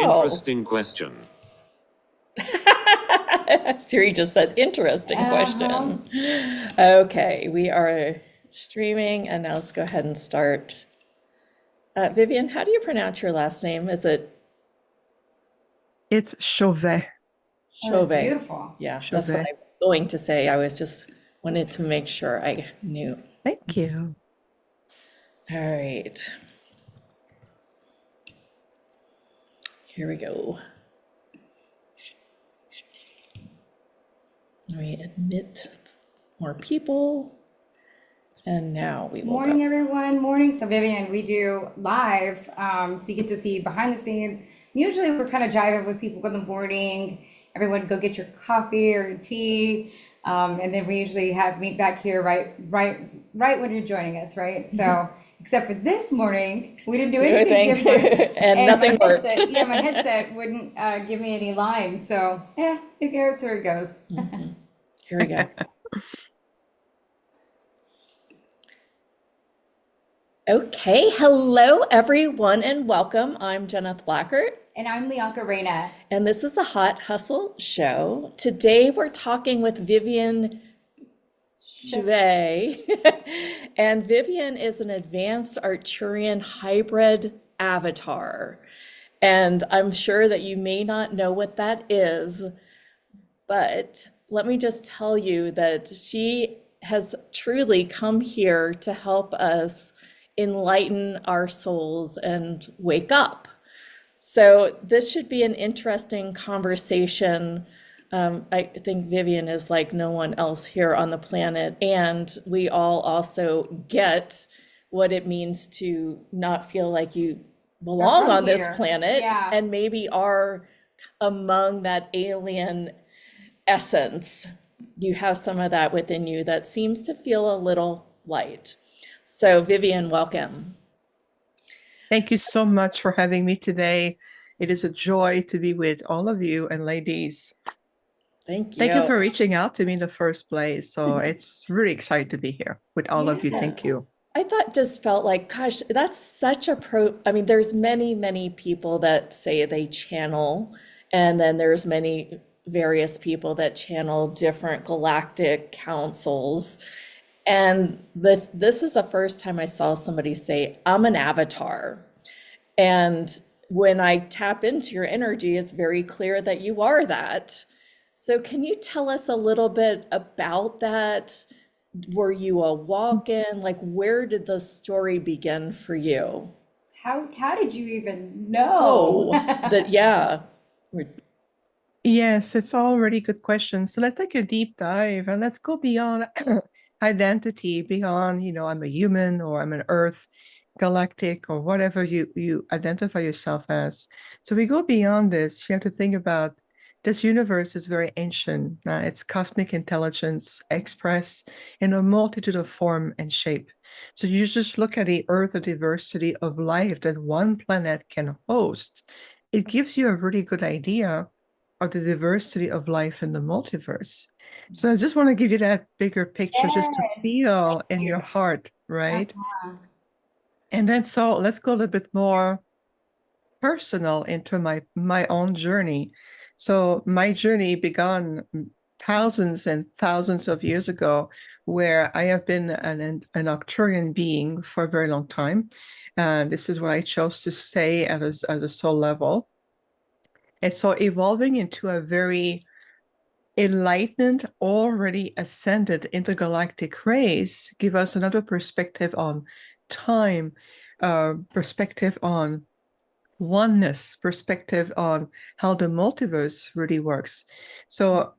Interesting question. Siri just said, interesting question. Okay, we are streaming, and now let's go ahead and start. Vivian, how do you pronounce your last name? Is it It's Chauvet. Oh, that's Chauvet? beautiful. Yeah, that's what Chauvet. I was going to say. I was just wanted to make sure I knew. Thank you. All right, here we go. Let me admit more people. And now we will Morning, go. everyone. Morning. So, Vivian, we do live, so you get to see behind the scenes. Usually, we're kind of jiving with people in the morning. Everyone, go get your coffee or your tea, and then we usually have meet back here right when you're joining us, right? So, except for this morning, we didn't do anything different, And nothing my worked. headset, yeah, my headset wouldn't give me any line. So, yeah, here's where it goes. Here we go. Okay, hello everyone and welcome. I'm Jeneth Blackert, And I'm Leonka Reyna. and this is the Hot Hustle Show. Today we're talking with Viviane Chauvet, and Viviane is an advanced Arcturian hybrid avatar. And I'm sure that you may not know what that is, but let me just tell you that she has truly come here to help us enlighten our souls and wake up. So this should be an interesting conversation. I think Vivian is like no one else here on the planet, and we all also get what it means to not feel like you belong from on this here. planet, Yeah. and maybe are among that alien essence. You have some of that within you that seems to feel a little light. So Vivian, welcome. Thank you so much for having me today. It is a joy to be with all of you and ladies. Thank Thank you you. for reaching out to me in the first place. So it's really exciting to be here with all of you. Thank Yes. you. I thought just felt like, gosh, that's such a I mean, there's many people that say they channel, and then there's many various people that channel different galactic councils. And this is the first time I saw somebody say, I'm an avatar. And when I tap into your energy, it's very clear that you are that. So can you tell us a little bit about that? Were you a walk-in? Like, where did the story begin for you? How did you even know? Yeah. Yes, it's all really good questions. So let's take a deep dive and let's go beyond identity, beyond, I'm a human or I'm an Earth, galactic, or whatever you identify yourself as. So we go beyond this. You have to think about this universe is very ancient. It's cosmic intelligence expressed in a multitude of form and shape. So you just look at the Earth, the diversity of life that one planet can host. It gives you a really good idea of the diversity of life in the multiverse. So I just want to give you that bigger picture just to Yes, feel thank in you. your heart, right? Uh-huh. And then so let's go a little bit more personal into my own journey. So my journey began thousands and thousands of years ago, where I have been an Arcturian being for a very long time. And this is what I chose to stay at as a soul level. And so evolving into a very enlightened, already ascended intergalactic race give us another perspective on time, perspective on oneness, perspective on how the multiverse really works. So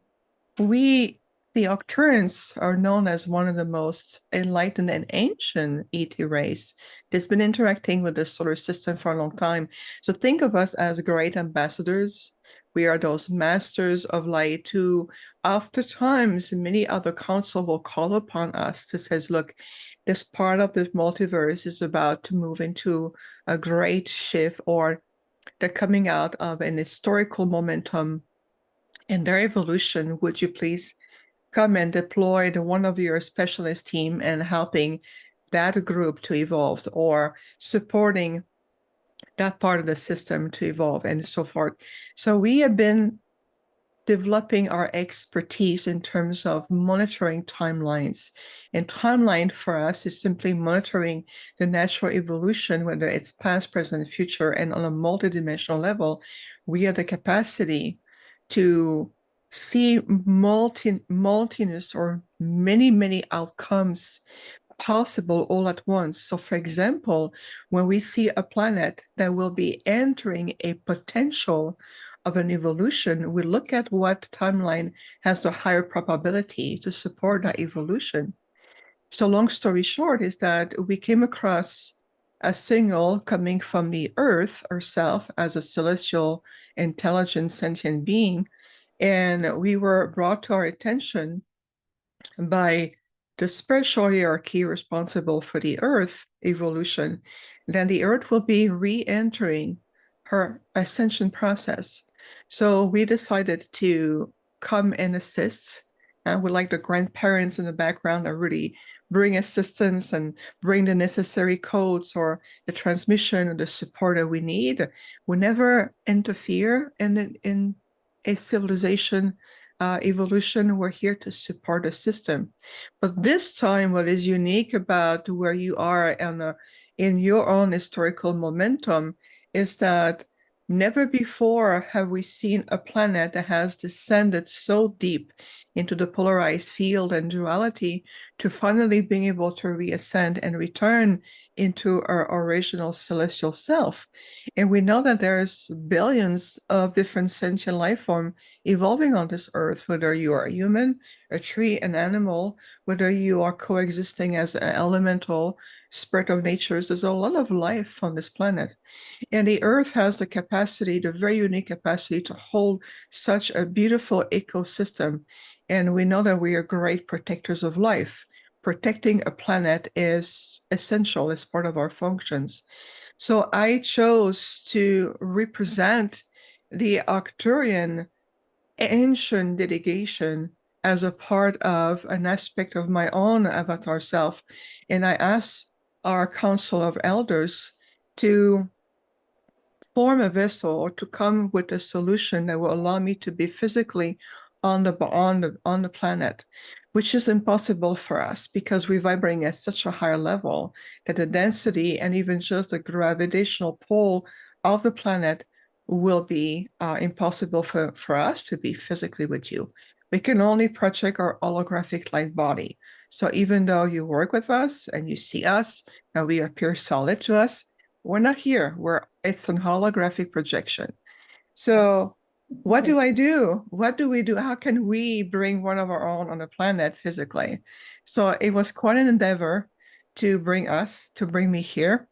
we, the Arcturians, are known as one of the most enlightened and ancient ET race that's been interacting with the solar system for a long time. So think of us as great ambassadors. We are those masters of light who, after times, many other council will call upon us to say, look, this part of this multiverse is about to move into a great shift, or they're coming out of an historical momentum in their evolution. Would you please come and deploy one of your specialist team and helping that group to evolve, or supporting that part of the system to evolve and so forth. So we have been developing our expertise in terms of monitoring timelines. And timeline for us is simply monitoring the natural evolution, whether it's past, present, future, and on a multidimensional level, we have the capacity to see multiness or many outcomes possible all at once. So, for example, when we see a planet that will be entering a potential of an evolution, we look at what timeline has the higher probability to support that evolution. So, long story short, is that we came across a signal coming from the Earth herself as a celestial, intelligent, sentient being. And we were brought to our attention by the spiritual hierarchy responsible for the Earth evolution, then the Earth will be re-entering her ascension process. So we decided to come and assist, and with like the grandparents in the background that really bring assistance and bring the necessary codes or the transmission or the support that we need. We never interfere in a civilization evolution. We're here to support the system. But this time, what is unique about where you are in your own historical momentum is that never before have we seen a planet that has descended so deep into the polarized field and duality to finally being able to reascend and return into our original celestial self. And we know that there's billions of different sentient life forms evolving on this earth, whether you are a human, a tree, an animal, whether you are coexisting as an elemental spirit of nature. There's a lot of life on this planet. And the earth has the capacity, the very unique capacity to hold such a beautiful ecosystem. And we know that we are great protectors of life. Protecting a planet is essential as part of our functions. So I chose to represent the Arcturian ancient delegation as a part of an aspect of my own avatar self. And I asked our council of elders to form a vessel or to come with a solution that will allow me to be physically on the planet, which is impossible for us because we're vibrating at such a higher level that the density and even just the gravitational pull of the planet will be impossible for us to be physically with you. We can only project our holographic light body. So even though you work with us and you see us and we appear solid to us, we're not here. It's an holographic projection. So what do I do? What do we do? How can we bring one of our own on the planet physically? So it was quite an endeavor to bring me here.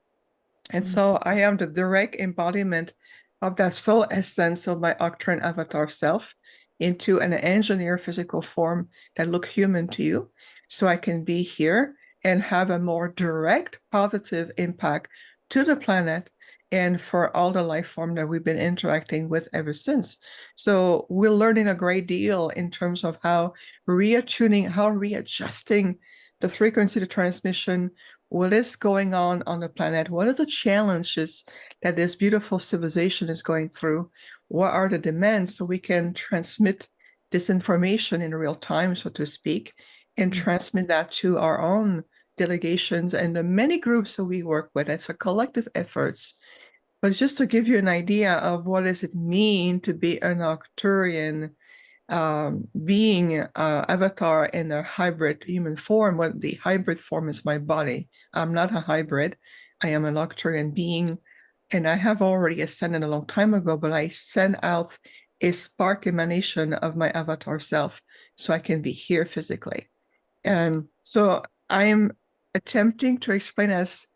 And so I am the direct embodiment of that soul essence of my Arcturian avatar self into an engineered physical form that look human to you. So I can be here and have a more direct positive impact to the planet and for all the life form that we've been interacting with ever since. So we're learning a great deal in terms of how reattuning, how readjusting the frequency of transmission, what is going on the planet, what are the challenges that this beautiful civilization is going through, what are the demands so we can transmit this information in real time, so to speak, and transmit that to our own delegations and the many groups that we work with. It's a collective efforts. But just to give you an idea of what does it mean to be an Arcturian being avatar in a hybrid human form, what the hybrid form is my body. I'm not a hybrid. I am an Arcturian being, and I have already ascended a long time ago, but I send out a spark emanation of my avatar self so I can be here physically. And so I am attempting to explain as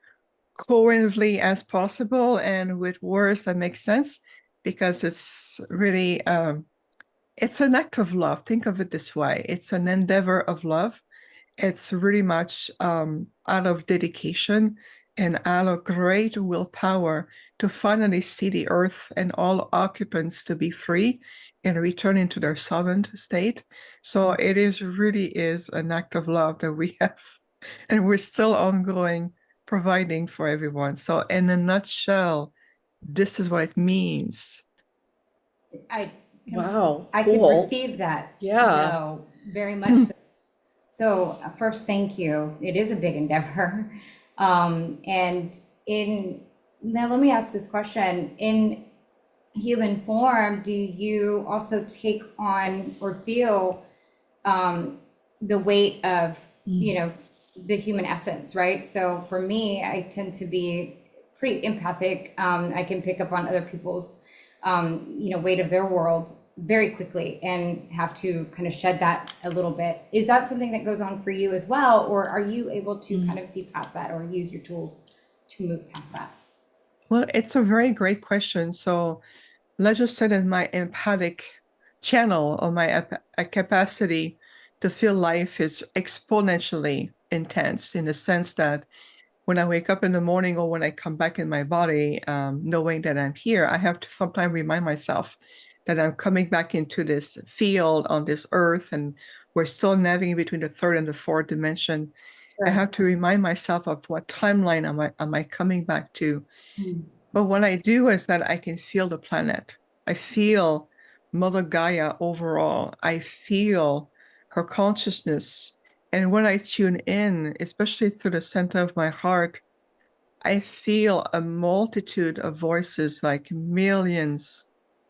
coherently as possible and with words that make sense, because it's really it's an act of love. Think of it this way. It's an endeavor of love. It's really much out of dedication and out of great willpower to finally see the earth and all occupants to be free and return into their sovereign state. So it really is an act of love that we have, and we're still ongoing providing for everyone. So in a nutshell, this is what it means. I Wow, I can cool. perceive that, Yeah. though, very much so. So first, thank you. It is a big endeavor. And in now, let me ask this question. In human form, do you also take on or feel the weight of, the human essence, right? So for me, I tend to be pretty empathic. I can pick up on other people's, weight of their world very quickly and have to kind of shed that a little bit. Is that something that goes on for you as well? Or are you able to kind of see past that or use your tools to move past that? Well, it's a very great question. So let's just say that my empathic channel or my capacity to feel life is exponentially intense in the sense that when I wake up in the morning or when I come back in my body, knowing that I'm here, I have to sometimes remind myself that I'm coming back into this field on this earth and we're still navigating between the third and the fourth dimension. I have to remind myself of what timeline am I coming back to. But what I do is that I can feel the planet. I feel Mother Gaia overall. I feel her consciousness. And when I tune in, especially through the center of my heart, I feel a multitude of voices, like millions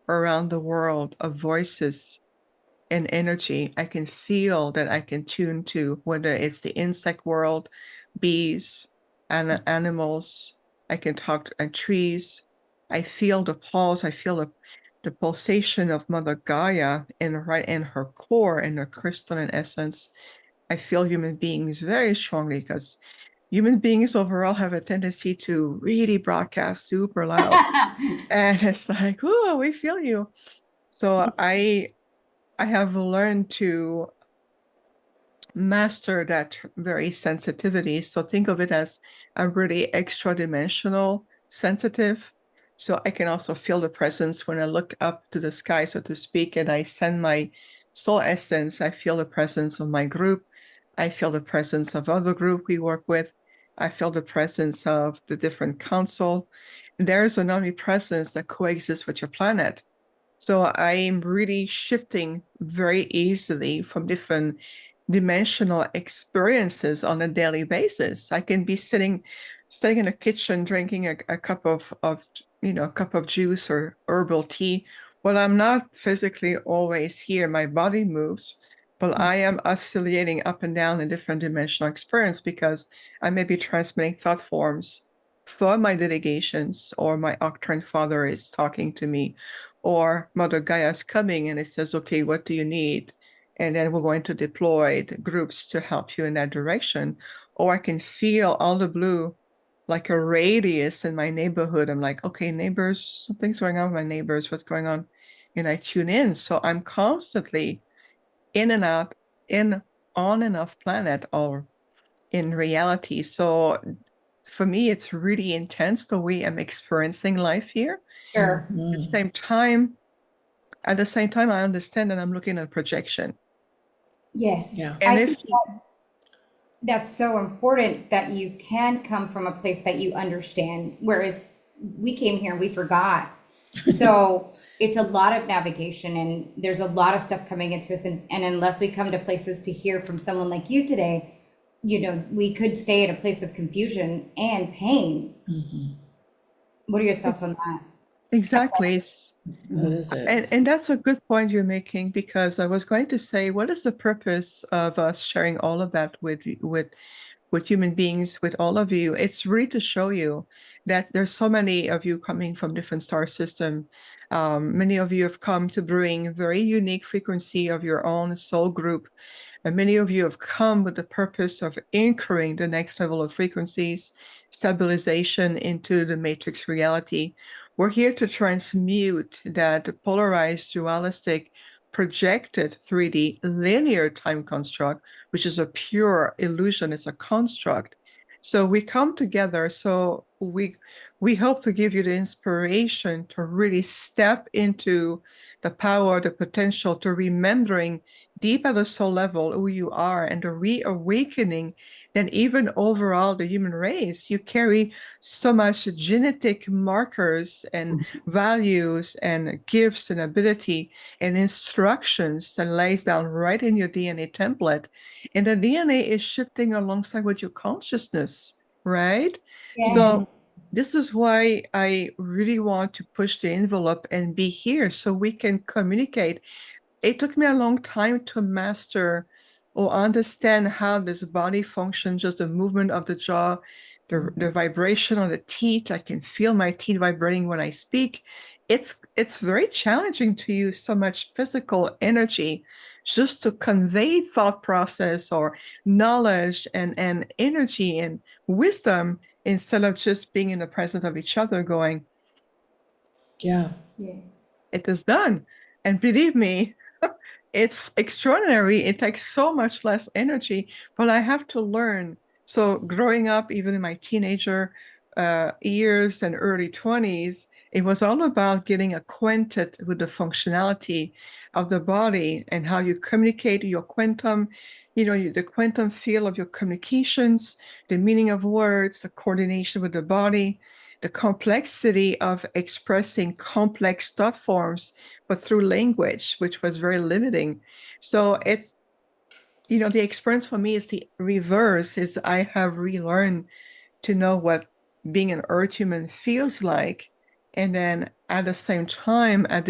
around the world of voices and energy. I can feel that I can tune to, whether it's the insect world, bees, and animals. I can talk to trees. I feel the pulse. I feel the pulsation of Mother Gaia right in her core, in her crystalline essence. I feel human beings very strongly because human beings overall have a tendency to really broadcast super loud. And it's like, oh, we feel you. So I have learned to master that very sensitivity. So think of it as a really extra dimensional sensitive. So I can also feel the presence when I look up to the sky, so to speak, and I send my soul essence. I feel the presence of my group. I feel the presence of other group we work with. I feel the presence of the different council. There is an omnipresence that coexists with your planet. So I'm really shifting very easily from different dimensional experiences on a daily basis. I can be sitting in a kitchen drinking a cup of a cup of juice or herbal tea. Well, I'm not physically always here. My body moves, but I am oscillating up and down in different dimensional experience because I may be transmitting thought forms for my delegations, or my Arcturian father is talking to me, or Mother Gaia is coming and it says, okay, what do you need? And then we're going to deploy the groups to help you in that direction. Or I can feel all the blue, like a radius in my neighborhood. I'm like, okay, neighbors, something's going on with my neighbors. What's going on? And I tune in. So I'm constantly in and out, in on and off planet, or in reality. So for me, it's really intense the way I'm experiencing life here. Sure. At the same time, I understand that I'm looking at projection. Yes. Yeah. And I if think that's so important that you can come from a place that you understand, whereas we came here and we forgot. So it's a lot of navigation and there's a lot of stuff coming into us. And unless we come to places to hear from someone like you today, we could stay at a place of confusion and pain. What are your thoughts on that? exactly, What is it? and that's a good point you're making, because I was going to say, what is the purpose of us sharing all of that with human beings, with all of you? It's really to show you that there's so many of you coming from different star system. Many of you have come to bring very unique frequency of your own soul group. And many of you have come with the purpose of anchoring the next level of frequencies, stabilization into the matrix reality. We're here to transmute that polarized, dualistic, projected 3D linear time construct, which is a pure illusion. It's a construct. So we come together. So we we hope to give you the inspiration to really step into the power, the potential, to remembering deep at the soul level who you are, and the reawakening that even overall the human race, you carry so much genetic markers and values and gifts and ability and instructions that lays down right in your DNA template. And the DNA is shifting alongside with your consciousness, right? Yeah. So this is why I really want to push the envelope and be here so we can communicate. It took me a long time to master or understand how this body functions, just the movement of the jaw, the vibration on the teeth. I can feel my teeth vibrating when I speak. It's very challenging to use so much physical energy just to convey thought process or knowledge and energy and wisdom instead of just being in the presence of each other going, Yeah. Yes. it is done. And believe me, it's extraordinary. It takes so much less energy, but I have to learn. So growing up, even in my teenager years and early 20s, it was all about getting acquainted with the functionality of the body and how you communicate your quantum, the quantum field of your communications, the meaning of words, the coordination with the body, the complexity of expressing complex thought forms, but through language, which was very limiting. So it's, the experience for me is the reverse, is I have relearned to know what being an earth human feels like. And then at the same time, I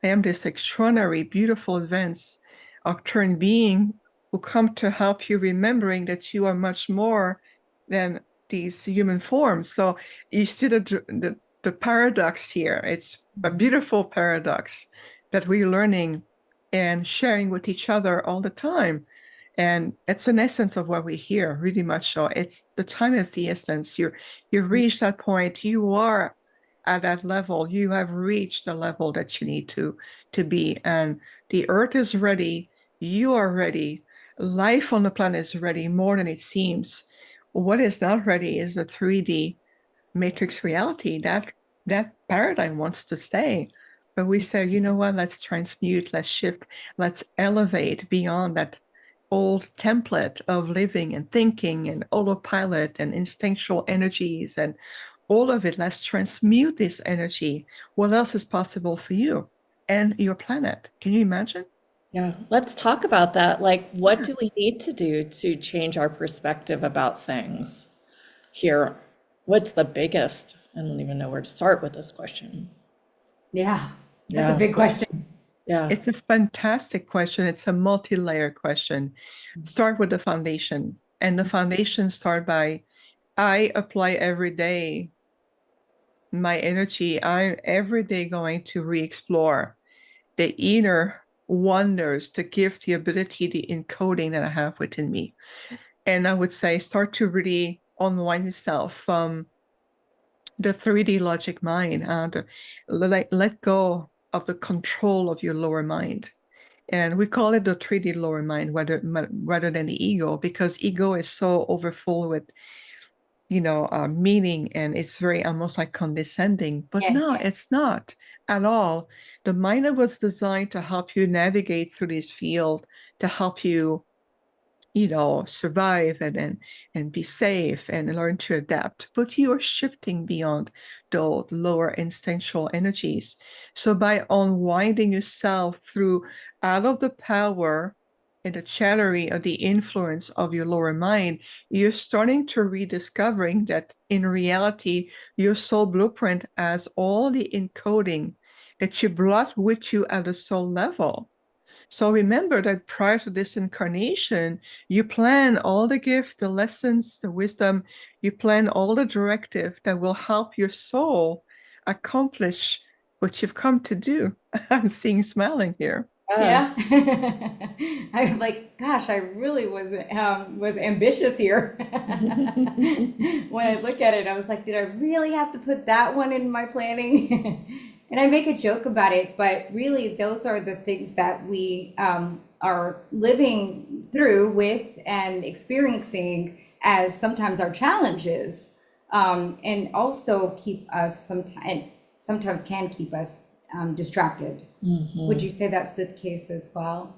am this extraordinary, beautiful, advanced Arcturian being who come to help you remembering that you are much more than these human forms. So you see the paradox here. It's a beautiful paradox that we're learning and sharing with each other all the time. And it's an essence of what we hear, really much so. It's the time is the essence. You reach that point, you are at that level, you have reached the level that you need to be. And the earth is ready, you are ready, life on the planet is ready more than it seems. What is not ready is the 3D matrix reality. That paradigm wants to stay. But we say, you know what, let's transmute, let's shift, let's elevate beyond that old template of living and thinking and autopilot and instinctual energies and all of it. Let's transmute this energy. What else is possible for you and your planet? Can you imagine? Yeah. Let's talk about that. Like, what do we need to do to change our perspective about things here? What's the biggest? I don't even know where to start with this question. Yeah. That's a Yeah. big question. Yeah. It's a fantastic question. It's a multi-layer question. Start with the foundation. And the foundation start by, I apply every day my energy. I'm every day going to re-explore the inner wonders, the gift, the ability, the encoding that I have within me. And I would say start to really unwind yourself from the 3D logic mind and let go of the control of your lower mind. And we call it the 3D lower mind rather than the ego, because ego is so overfull with meaning, and it's very almost like condescending. But Yeah. no, it's not at all. The mind was designed to help you navigate through this field, to help you survive and be safe and learn to adapt. But you are shifting beyond the lower instinctual energies. So by unwinding yourself through out of the power and the chattery or the influence of your lower mind, you're starting to rediscovering that in reality, your soul blueprint has all the encoding that you brought with you at the soul level. So remember that prior to this incarnation, you plan all the gift, the lessons, the wisdom, you plan all the directive that will help your soul accomplish what you've come to do. I'm seeing smiling here. Yeah. Yeah. I'm like, gosh, I really was ambitious here. When I look at it, I was like, did I really have to put that one in my planning? And I make a joke about it, but really those are the things that we are living through with and experiencing as sometimes our challenges. and also keep us sometimes can keep us distracted. Would you say that's the case as well?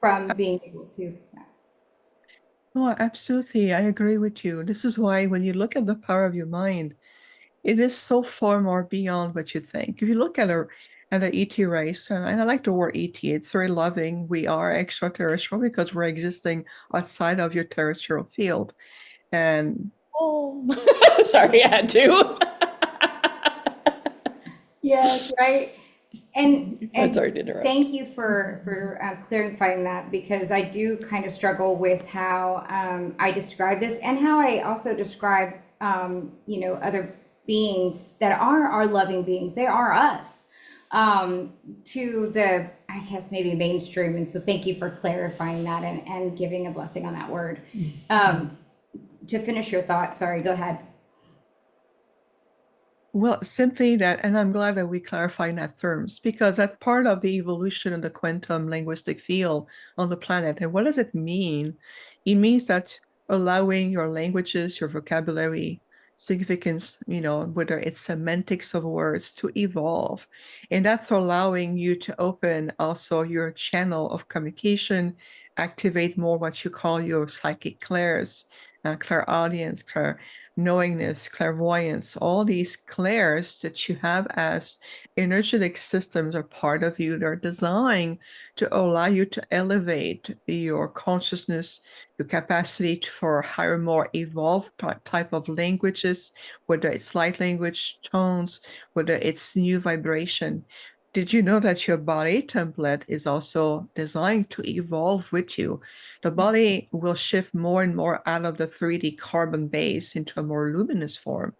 From being able to, yeah. Oh, absolutely. I agree with you. This is why when you look at the power of your mind, it is so far more beyond what you think. If you look at an ET race, and I like the word ET, it's very loving. We are extraterrestrial because we're existing outside of your terrestrial field. And Oh, sorry, I had to. Yes, right. And I'm sorry to interrupt. thank you for clarifying that, because I do kind of struggle with how I describe this, and how I also describe other beings that are our loving beings. They are us, to the, I guess, maybe mainstream. And so thank you for clarifying that, and giving a blessing on that word. To finish your thought, sorry, go ahead. well, simply that, and I'm glad that we clarify in that terms, because that's part of the evolution of the quantum linguistic field on the planet. And what does it mean? It means that allowing your languages, your vocabulary, significance, whether it's semantics of words, to evolve. And that's allowing you to open also your channel of communication, activate more what you call your psychic clairs, clairaudience, knowingness, clairvoyance, all these clairs that you have as energetic systems are part of you. They're designed to allow you to elevate your consciousness, your capacity for higher, more evolved type of languages, whether it's light language, tones, whether it's new vibration. Did you know that your body template is also designed to evolve with you? The body will shift more and more out of the 3D carbon base into a more luminous form.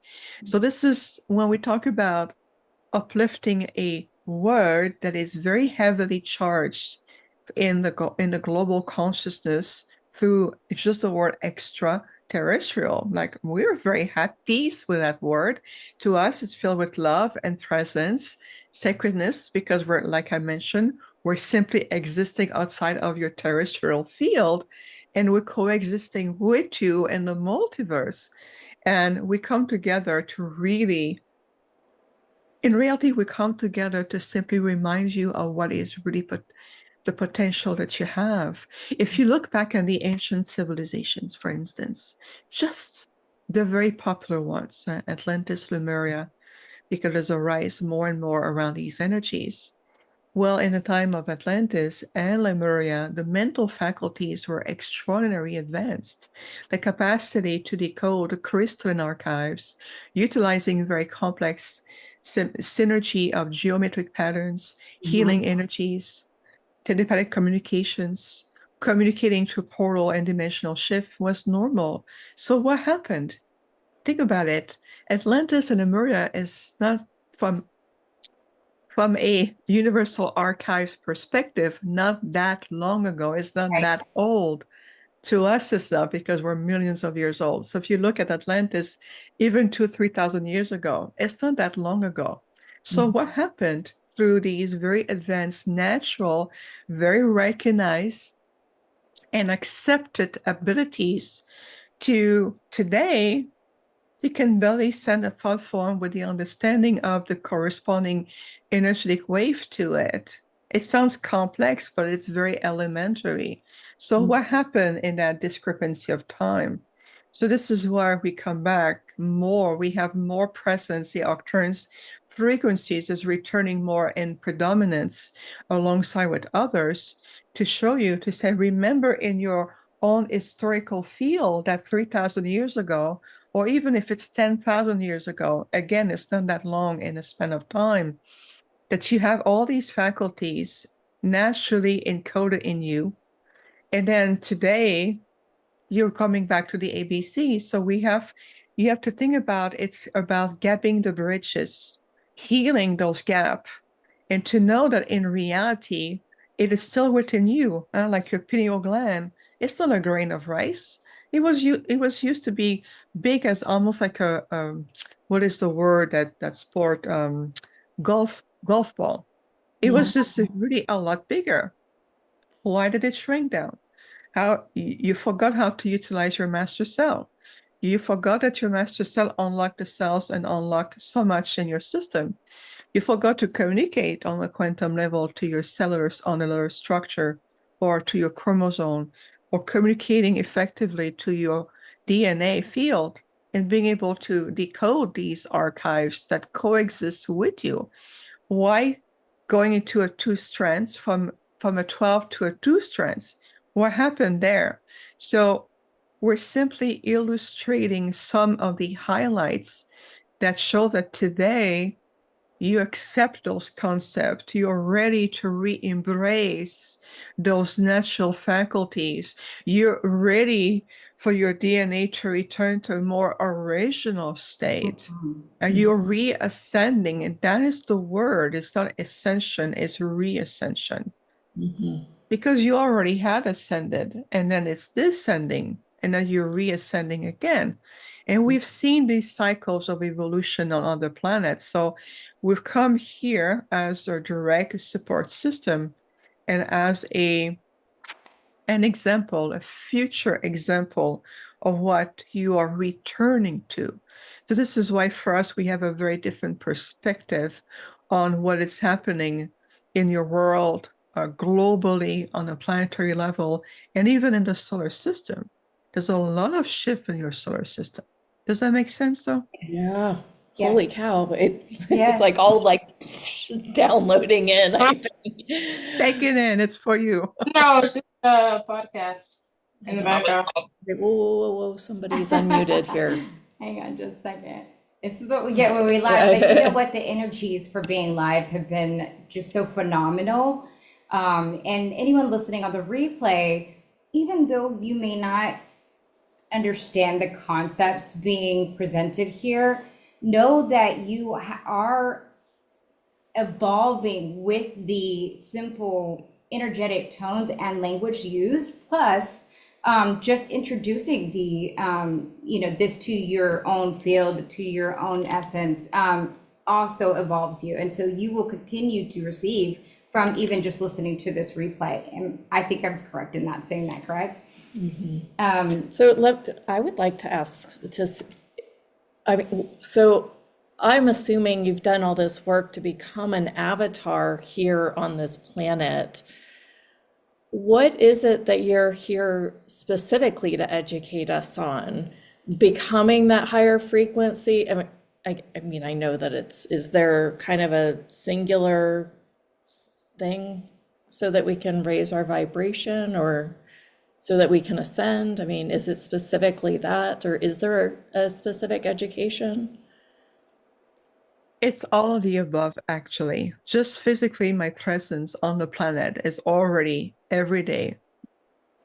So this is when we talk about uplifting a word that is very heavily charged in the global consciousness through just the word extraterrestrial. Like, we're very at peace with that word. To us, it's filled with love and presence, sacredness, because we're, like I mentioned, we're simply existing outside of your terrestrial field, and we're coexisting with you in the multiverse. And we come together to really, in reality, we come together to simply remind you of what is really the potential that you have. If you look back at the ancient civilizations, for instance, just the very popular ones, Atlantis, Lemuria, because there's a rise more and more around these energies. Well, in the time of Atlantis and Lemuria, the mental faculties were extraordinarily advanced. The capacity to decode the crystalline archives, utilizing very complex synergy of geometric patterns, healing energies, telepathic communications, communicating through portal and dimensional shift was normal. So what happened? Think about it. Atlantis and Lemuria is not from a universal archives perspective, not that long ago. It's not that old. To us, it's not, because we're millions of years old. So if you look at Atlantis, even 3,000 years ago, it's not that long ago. So what happened through these very advanced, natural, very recognized and accepted abilities to today, you can barely send a thought form with the understanding of the corresponding energetic wave to it. It sounds complex, but it's very elementary. So what happened in that discrepancy of time? So this is where we come back more. We have more presence. The Arcturian frequencies is returning more in predominance alongside with others to show you, to say, remember in your own historical field that 3,000 years ago, or even if it's 10,000 years ago, again, it's not that long in a span of time, that you have all these faculties naturally encoded in you. And then today, you're coming back to the ABC. So you have to think about, it's about gapping the bridges, healing those gaps, and to know that in reality, it is still within you, like your pineal gland. It's not a grain of rice. It was used to be big as almost like a what is the word that sport, golf ball. It was just really a lot bigger. Why did it shrink down? How you forgot how to utilize your master cell. You forgot that your master cell unlocked the cells and unlocked so much in your system. You forgot to communicate on a quantum level to your cellular structure or to your chromosome, or communicating effectively to your DNA field and being able to decode these archives that coexist with you. Why going into a two strands from a 12 to a two strands? What happened there? So we're simply illustrating some of the highlights that show that today you accept those concepts, you're ready to re-embrace those natural faculties, you're ready for your DNA to return to a more original state. And you're reascending, and that is the word. It's not ascension, it's reascension. Because you already had ascended, and then it's descending, and then you're reascending again. And we've seen these cycles of evolution on other planets. So we've come here as a direct support system and as an example, a future example of what you are returning to. So this is why for us, we have a very different perspective on what is happening in your world, globally, on a planetary level, and even in the solar system. There's a lot of shift in your solar system. Does that make sense, though? Yeah. Holy Yes. cow. It's Yes. like all like downloading in, I think. Take it in. It's for you. No, it's just a podcast in the background. Whoa, whoa, whoa, whoa, somebody's unmuted here. Hang on just a second. This is what we get when we live. But you know what? The energies for being live have been just so phenomenal. And anyone listening on the replay, even though you may not understand the concepts being presented here, know that you are evolving with the simple energetic tones and language used, plus just introducing the this to your own field, to your own essence, also evolves you. And so you will continue to receive from even just listening to this replay. And I think I'm correct in that, saying that, correct? So I would like to ask, so I'm assuming you've done all this work to become an avatar here on this planet. What is it that you're here specifically to educate us on? Becoming that higher frequency? I mean, I know that is there kind of a singular thing so that we can raise our vibration, or so that we can ascend? I mean, is it specifically that, or is there a specific education? It's all of the above, actually. Just physically, my presence on the planet is already every day.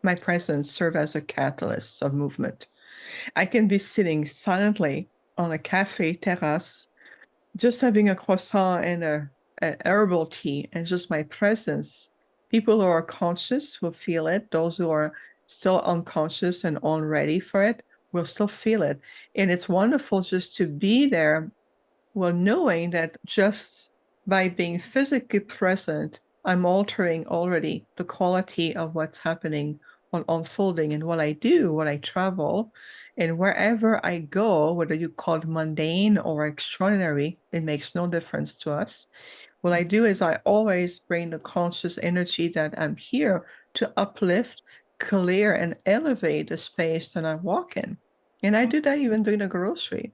My presence serves as a catalyst of movement. I can be sitting silently on a cafe terrace, just having a croissant and an herbal tea, and just my presence. People who are conscious will feel it. Those who are still unconscious and unready for it will still feel it. And it's wonderful just to be there, well, knowing that just by being physically present, I'm altering already the quality of what's happening on unfolding. And what I do, when I travel, and wherever I go, whether you call it mundane or extraordinary, it makes no difference to us. What I do is I always bring the conscious energy that I'm here to uplift, clear, and elevate the space that I walk in. And I do that even during the grocery.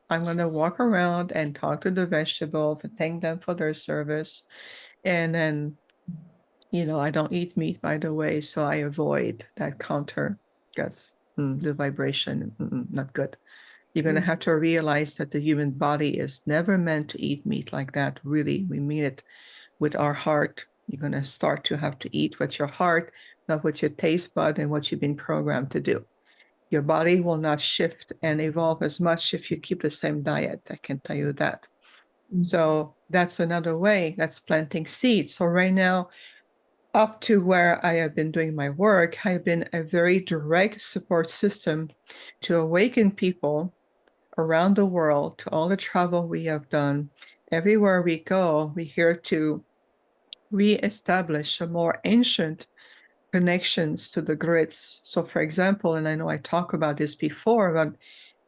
I'm going to walk around and talk to the vegetables and thank them for their service. And then, I don't eat meat, by the way, so I avoid that counter because the vibration, not good. You're going to have to realize that the human body is never meant to eat meat like that. Really, we mean it with our heart. You're going to start to have to eat with your heart, not with your taste bud and what you've been programmed to do. Your body will not shift and evolve as much if you keep the same diet. I can tell you that. So that's another way. That's planting seeds. So right now, up to where I have been doing my work, I've been a very direct support system to awaken people around the world to all the travel we have done. Everywhere we go, we're here to reestablish a more ancient connections to the grids. So for example, and I know I talked about this before, but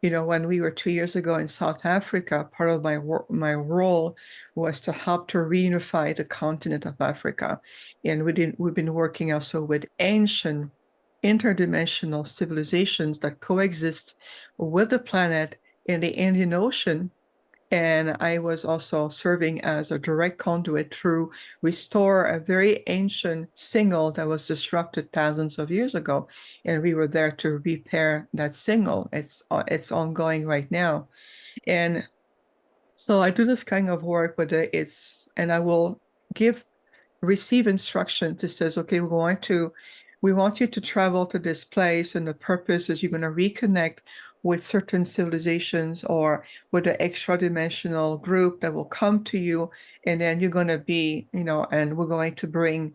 when we were 2 years ago in South Africa, part of my role was to help to reunify the continent of Africa. And we've been working also with ancient interdimensional civilizations that coexist with the planet in the Indian Ocean. And I was also serving as a direct conduit to restore a very ancient signal that was disrupted thousands of years ago. And we were there to repair that signal. It's ongoing right now. And so I do this kind of work with and I will receive instruction that says, okay, we want you to travel to this place, and the purpose is you're going to reconnect with certain civilizations or with an extra dimensional group that will come to you, and then you're going to be, and we're going to bring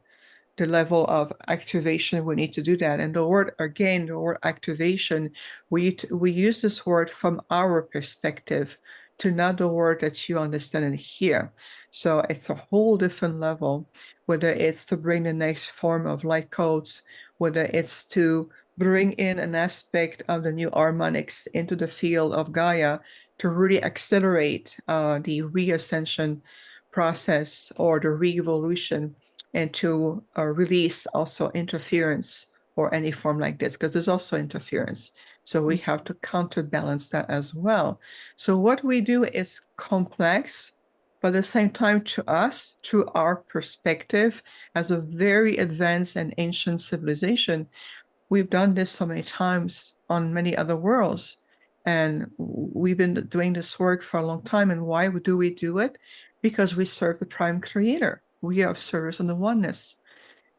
the level of activation we need to do that. And the word activation, we use this word from our perspective to not the word that you understand and hear. So it's a whole different level, whether it's to bring the next form of light codes, whether it's to bring in an aspect of the new harmonics into the field of Gaia to really accelerate the reascension process or the re-evolution, and to release also interference or any form like this, because there's also interference. So we have to counterbalance that as well. So what we do is complex, but at the same time, to us, through our perspective as a very advanced and ancient civilization, we've done this so many times on many other worlds. And we've been doing this work for a long time. And why do we do it? Because we serve the prime creator. We are of service on the oneness,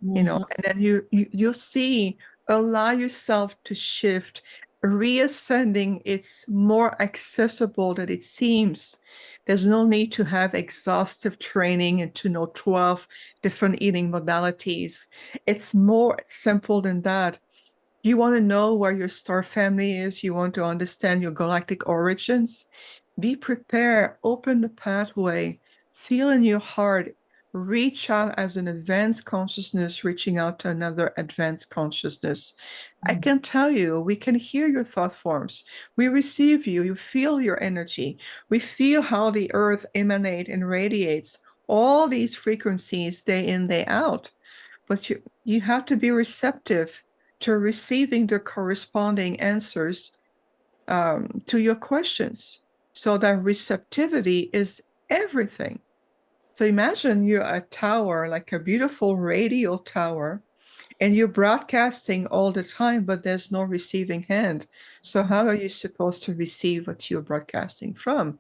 and then you'll see, allow yourself to shift, reascending. It's more accessible than it seems. There's no need to have exhaustive training and to know 12 different eating modalities. It's more simple than that. You want to know where your star family is, you want to understand your galactic origins, be prepared, open the pathway, feel in your heart, reach out as an advanced consciousness, reaching out to another advanced consciousness. I can tell you, we can hear your thought forms. We receive you, you feel your energy. We feel how the earth emanates and radiates all these frequencies day in, day out. But you have to be receptive to receiving the corresponding answers to your questions. So that receptivity is everything. So imagine you're a tower, like a beautiful radio tower, and you're broadcasting all the time, but there's no receiving hand. So how are you supposed to receive what you're broadcasting from?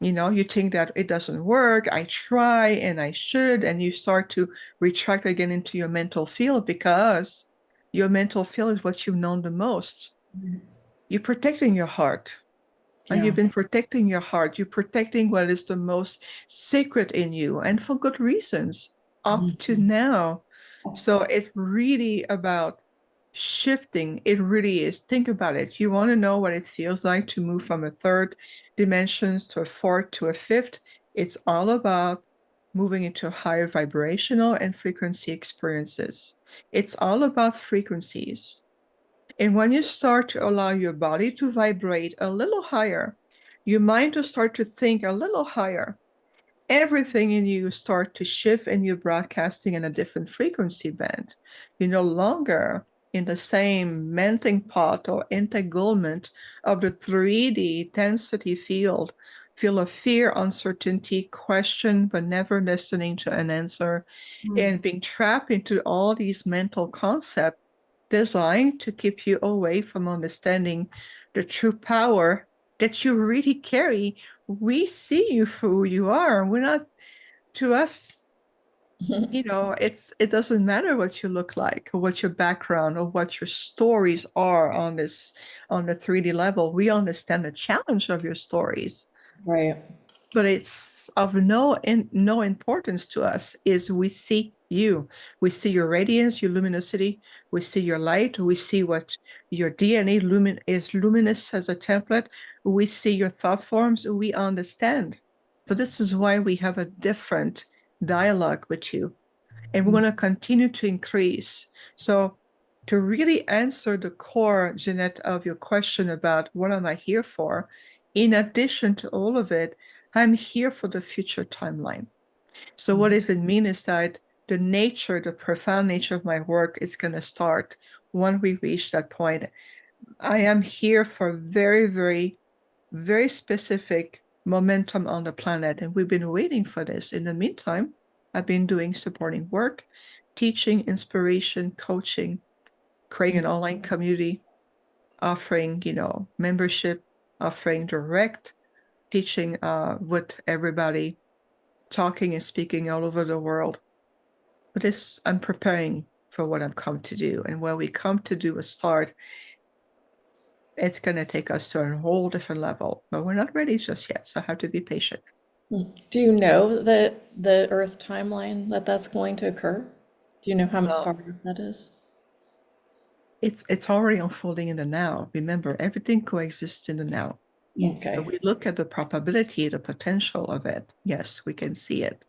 You think that it doesn't work, I try and I should, and you start to retract again into your mental field, because your mental field is what you've known the most. You're protecting your heart. And you've been protecting your heart. You're protecting what is the most sacred in you, and for good reasons up to now. So it's really about shifting. It really is. Think about it. You want to know what it feels like to move from a third dimension to a fourth to a fifth. It's all about moving into higher vibrational and frequency experiences. It's all about frequencies. And when you start to allow your body to vibrate a little higher, your mind to start to think a little higher, everything in you start to shift, and you're broadcasting in a different frequency band. You're no longer in the same melting pot or entanglement of the 3D density field of fear, uncertainty, question, but never listening to an answer, and being trapped into all these mental concepts designed to keep you away from understanding the true power that you really carry. We see you for who you are. We're not, to us, it doesn't matter what you look like or what your background or what your stories are on the 3D level. We understand the challenge of your stories. Right. But it's of no importance to us. Is we see you. We see your radiance, your luminosity. We see your light. We see what your DNA is luminous as a template. We see your thought forms. We understand. So this is why we have a different dialogue with you. and we're going to continue to increase. So to really answer the core, Jeanette, of your question about what am I here for, in addition to all of it, I'm here for the future timeline. So what does it mean is that the profound nature of my work is going to start when we reach that point. I am here for very, very, very specific momentum on the planet, and we've been waiting for this. In the meantime, I've been doing supporting work, teaching, inspiration, coaching, creating an online community, offering, membership, offering direct teaching with everybody, talking and speaking all over the world. But I'm preparing for what I've come to do. And when we come to do a start, it's going to take us to a whole different level. But we're not ready just yet, so I have to be patient. Do you know the Earth timeline that's going to occur? Do you know how Well, far that is? It's already unfolding in the now. Remember, everything coexists in the now. Yes. Okay. So we look at the probability, the potential of it. Yes, we can see it.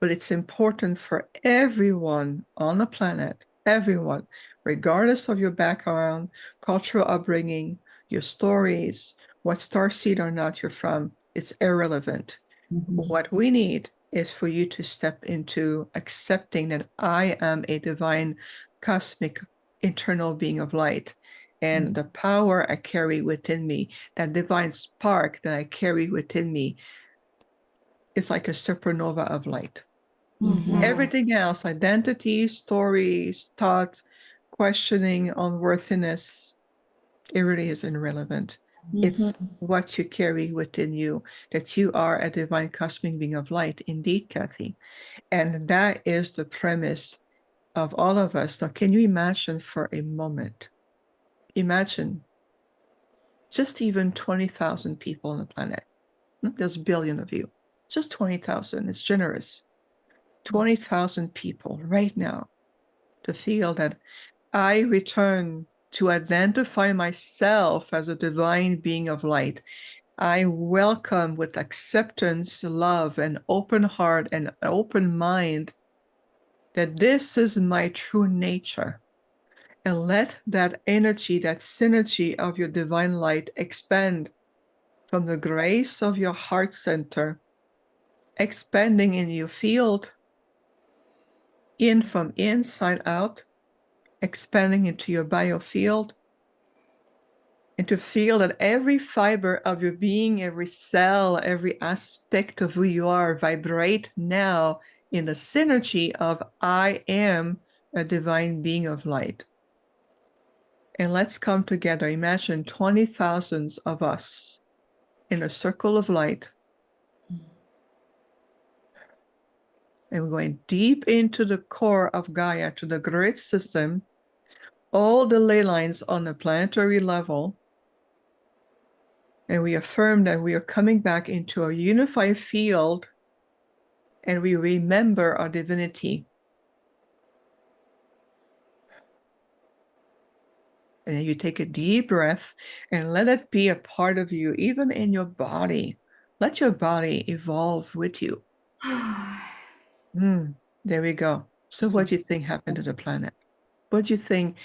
But it's important for everyone on the planet, everyone, regardless of your background, cultural upbringing, your stories, what star seed or not you're from, it's irrelevant. What we need is for you to step into accepting that I am a divine, cosmic, eternal being of light. And the power I carry within me, that divine spark that I carry within me, is like a supernova of light. Everything else, identity, stories, thought, questioning, unworthiness, it really is irrelevant. It's what you carry within you, that you are a divine cosmic being of light, indeed, Kathy. And that is the premise of all of us. Now, can you imagine for a moment? Imagine just even 20,000 people on the planet. There's a billion of you. Just 20,000. It's generous. 20,000 people right now to feel that I return to identify myself as a divine being of light. I welcome with acceptance, love, and open heart and open mind that this is my true nature. And let that energy, that synergy of your divine light expand from the grace of your heart center, expanding in your field, from inside out, expanding into your biofield, and to feel that every fiber of your being, every cell, every aspect of who you are vibrate now in the synergy of I am a divine being of light. And let's come together. Imagine 20,000 of us in a circle of light. And we're going deep into the core of Gaia, to the grid system, all the ley lines on a planetary level. And we affirm that we are coming back into a unified field, and we remember our divinity. And then you take a deep breath and let it be a part of you, even in your body. Let your body evolve with you. There we go. So what do you think happened to the planet? What do you think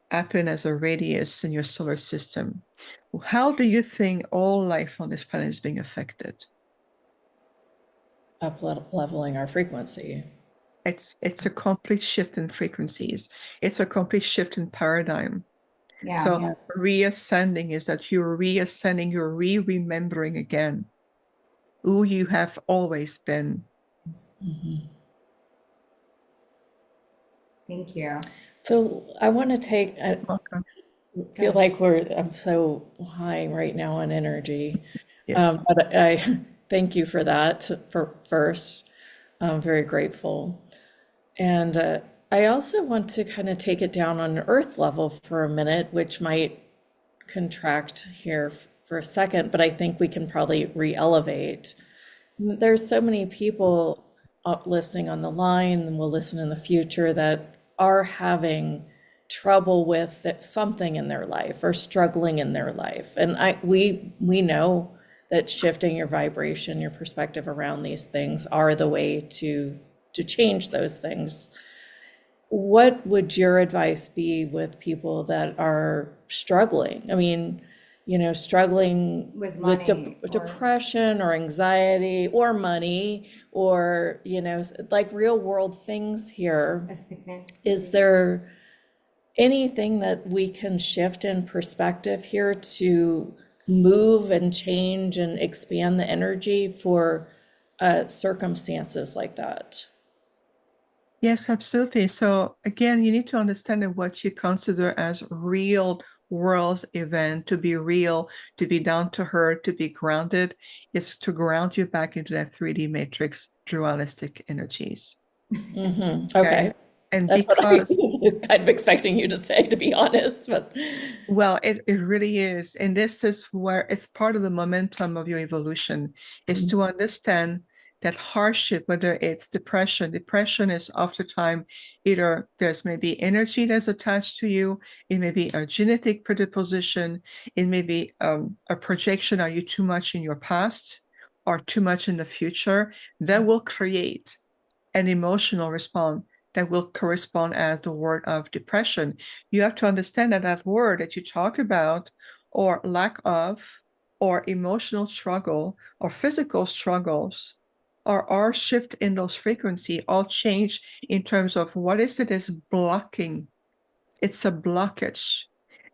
happened as a radius in your solar system? How do you think all life on this planet is being affected? Up leveling our frequency. It's a complete shift in frequencies. It's a complete shift in paradigm. Yeah. So reascending is that you're reascending, you're remembering again who you have always been. Thank you. So I want to take, I Welcome. feel like I'm so high right now on energy. Yes. But I thank you for that first. I'm very grateful. And I also want to kind of take it down on an earth level for a minute, which might contract here for a second, but I think we can probably re-elevate. There's so many people listening on the line, and will listen in the future, that are having trouble with something in their life or struggling in their life. And we know that shifting your vibration, your perspective around these things are the way to to change those things. What would your advice be with people that are struggling? I mean, struggling With with money or depression or anxiety or money or, like real world things here. a sickness. Is there anything that we can shift in perspective here to move and change and expand the energy for circumstances like that? Yes, absolutely. So again, you need to understand that what you consider as real world event to be real, to be down to earth, to be grounded, is to ground you back into that 3D matrix dualistic energies. Okay. And That's what I because was kind of expecting you to say, to be honest, but well, it really is. And this is where it's part of the momentum of your evolution, is to understand that hardship, whether it's depression is oftentimes either there's maybe energy that's attached to you, it may be a genetic predisposition, it may be a projection, are you too much in your past or too much in the future, that will create an emotional response that will correspond as the word of depression. You have to understand that that word that you talk about, or lack of, or emotional struggle, or physical struggles, or our shift in those frequency all change in terms of what is it is blocking. It's a blockage.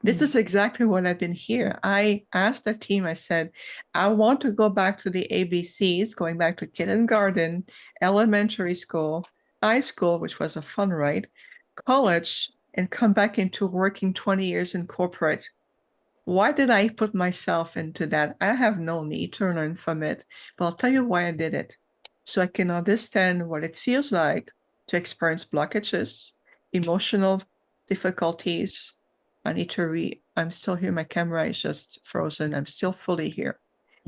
This is exactly what I've been here. I asked the team, I said, I want to go back to the ABCs, going back to kindergarten, elementary school, high school, which was a fun ride, college, and come back into working 20 years in corporate. Why did I put myself into that? I have no need to learn from it, but I'll tell you why I did it. So I can understand what it feels like to experience blockages, emotional difficulties. I need to I'm still here. My camera is just frozen. I'm still fully here.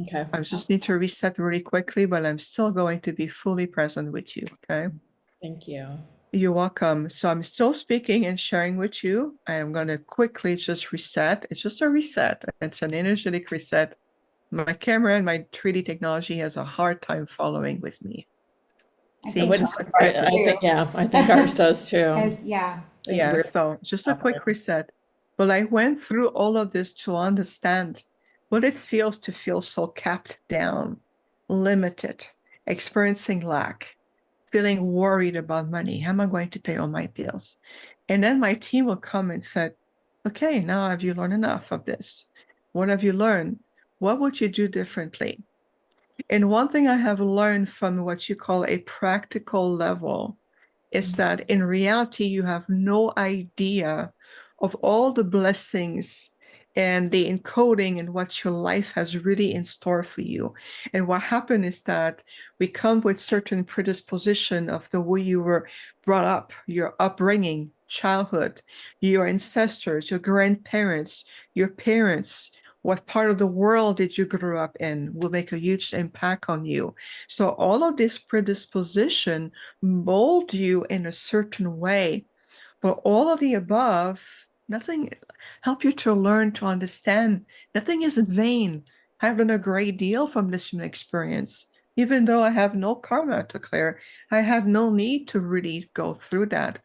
okay. I just need to reset really quickly, but I'm still going to be fully present with you. Okay. Thank you. You're welcome. So I'm still speaking and sharing with you. I am going to quickly just reset. It's just a reset. It's an energetic reset. My camera and my 3D technology has a hard time following with me. I See, think just a ours quick does I think, too. yeah, I think ours does too. Yeah. Yeah, so just a quick reset. Well, I went through all of this to understand what it feels to feel so capped down, limited, experiencing lack, feeling worried about money. How am I going to pay all my bills? And then my team will come and say, okay, now have you learned enough of this? What have you learned? What would you do differently? And one thing I have learned from what you call a practical level is that in reality, you have no idea of all the blessings and the encoding and what your life has really in store for you. And what happened is that we come with certain predisposition of the way you were brought up, your upbringing, childhood, your ancestors, your grandparents, your parents, what part of the world did you grow up in will make a huge impact on you. So all of this predisposition mold you in a certain way. But all of the above, nothing help you to learn to understand. Nothing is in vain. I've learned a great deal from this human experience. Even though I have no karma to clear, I have no need to really go through that.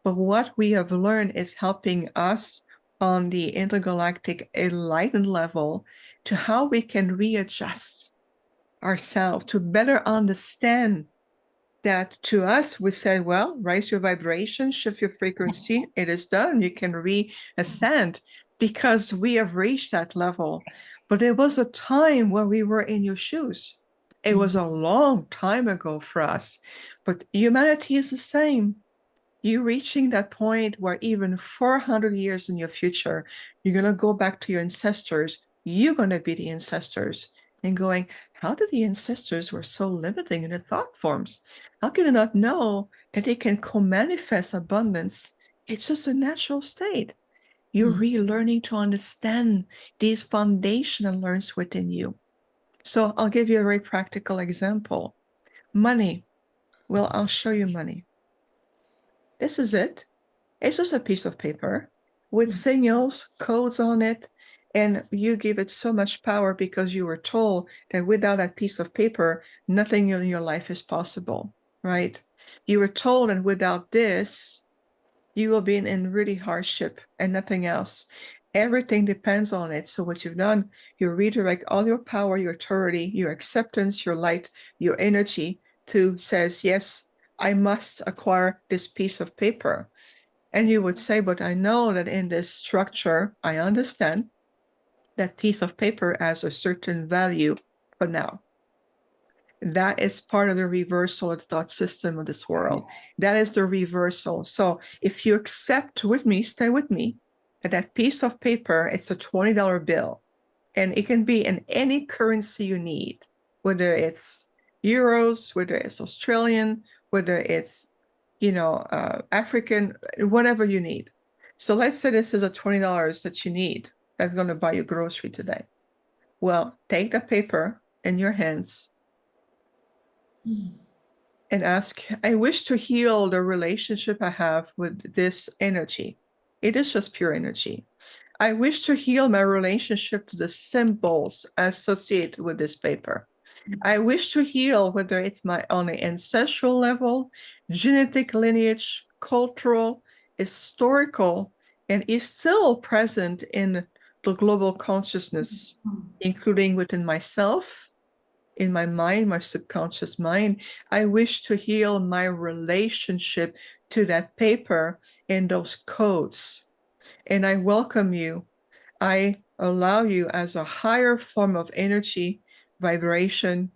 But what we have learned is helping us on the intergalactic enlightened level to how we can readjust ourselves to better understand that to us, we say, well, raise your vibration, shift your frequency. It is done. You can reascend because we have reached that level. But there was a time where we were in your shoes. It was a long time ago for us. But humanity is the same. You reaching that point where even 400 years in your future, you're going to go back to your ancestors. You're going to be the ancestors and going, how did the ancestors were so limiting in their thought forms? How can they not know that they can co-manifest abundance? It's just a natural state. You're relearning to understand these foundational learns within you. So I'll give you a very practical example. Money. Well, I'll show you money. This is it. It's just a piece of paper with signals, codes on it, and you give it so much power because you were told that without that piece of paper, nothing in your life is possible, right? You were told that without this, you will be in really hardship and nothing else. Everything depends on it. So what you've done, you redirect all your power, your authority, your acceptance, your light, your energy to says, yes, I must acquire this piece of paper. And you would say, but I know that in this structure, I understand that piece of paper has a certain value for now. That is part of the reversal of the thought system of this world. That is the reversal. So if you accept with me, stay with me, that piece of paper, it's a $20 bill. And it can be in any currency you need, whether it's euros, whether it's Australian, whether it's, African, whatever you need. So let's say this is a $20 that you need that's going to buy you grocery today. Well, take the paper in your hands and ask, I wish to heal the relationship I have with this energy. It is just pure energy. I wish to heal my relationship to the symbols associated with this paper. I wish to heal whether it's on an ancestral level, genetic lineage, cultural, historical, and is still present in the global consciousness, including within myself, in my mind, my subconscious mind. I wish to heal my relationship to that paper and those codes. And I welcome you. I allow you as a higher form of energy, vibration,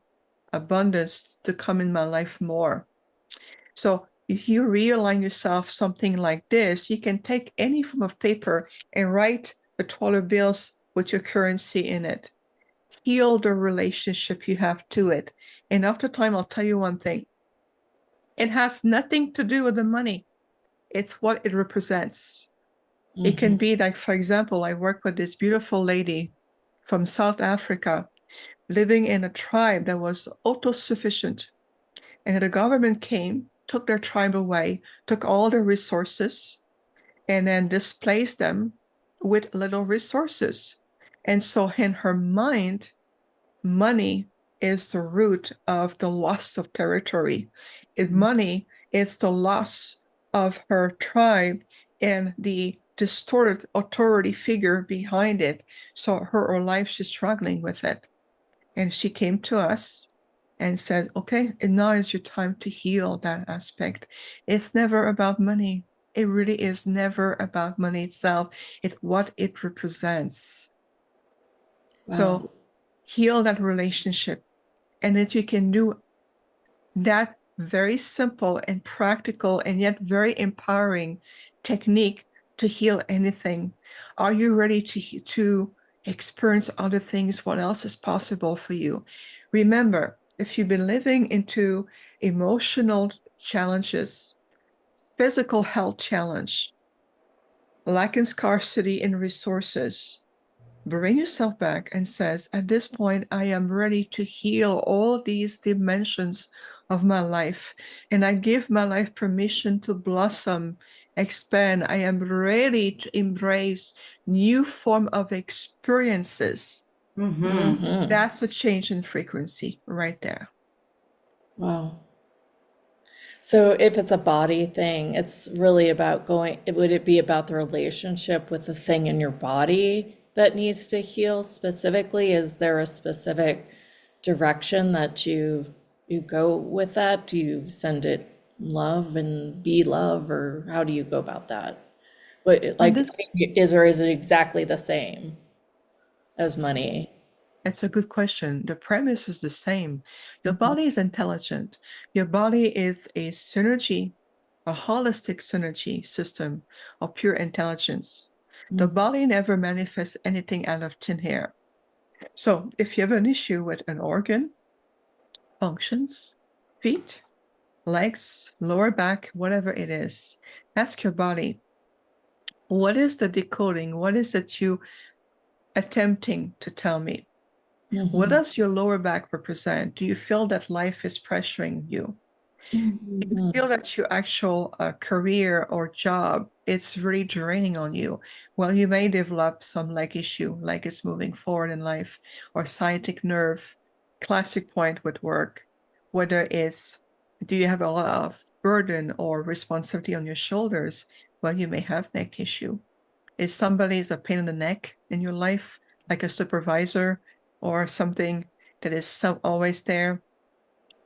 abundance to come in my life more. So if you realign yourself something like this, you can take any form of paper and write the $12 bills with your currency in it. Heal the relationship you have to it. And after time, I'll tell you one thing. It has nothing to do with the money. It's what it represents. It can be like, for example, I work with this beautiful lady from South Africa living in a tribe that was autosufficient. And the government came, took their tribe away, took all their resources, and then displaced them with little resources. And so in her mind, money is the root of the loss of territory. Money is the loss of her tribe and the distorted authority figure behind it. So her life, she's struggling with it. And she came to us and said, okay, and now is your time to heal that aspect. It's never about money. It really is never about money itself. It's what it represents. Wow. So heal that relationship. And that you can do that very simple and practical and yet very empowering technique to heal anything. Are you ready to experience other things? What else is possible for you? Remember, if you've been living into emotional challenges, physical health challenge, lack and scarcity in resources, bring yourself back and says, at this point, I am ready to heal all these dimensions of my life. And I give my life permission to blossom, expand. I am ready to embrace new form of experiences. That's a change in frequency right there. Wow. So if it's a body thing, it's really about would it be about the relationship with the thing in your body that needs to heal specifically? Is there a specific direction that you go with that? Do you send it love and be love, or how do you go about that? Is it exactly the same as money? That's a good question. The premise is the same. Your body is intelligent. Your body is a synergy, a holistic synergy system of pure intelligence. The body never manifests anything out of thin air. So if you have an issue with an organ, functions, feet, legs, lower back, whatever it is, ask your body, what is the decoding? What is it you attempting to tell me? What does your lower back represent? Do you feel that life is pressuring you? Do you feel that your actual career or job, it's really draining on you? Well, you may develop some leg issue, like it's moving forward in life, or sciatic nerve, classic point with work. Whether it's, do you have a lot of burden or responsibility on your shoulders, well, you may have neck issue. Is somebody's a pain in the neck in your life, like a supervisor or something that is always there?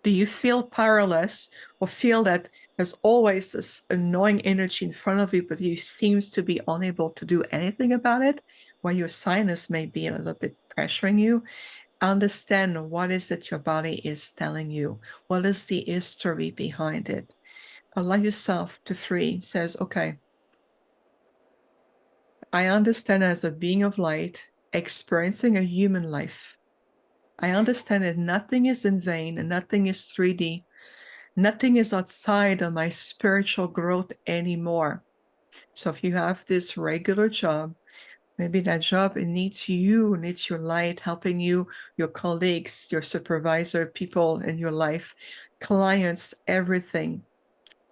Do you feel powerless or feel that there's always this annoying energy in front of you, but you seems to be unable to do anything about it, while your sinus may be a little bit pressuring you? Understand what is it your body is telling you. What is the history behind it? Allow yourself to free. Says, okay, I understand as a being of light, experiencing a human life. I understand that nothing is in vain and nothing is 3D. Nothing is outside of my spiritual growth anymore. So if you have this regular job, maybe that job, it needs you, needs your light, helping you, your colleagues, your supervisor, people in your life, clients, everything.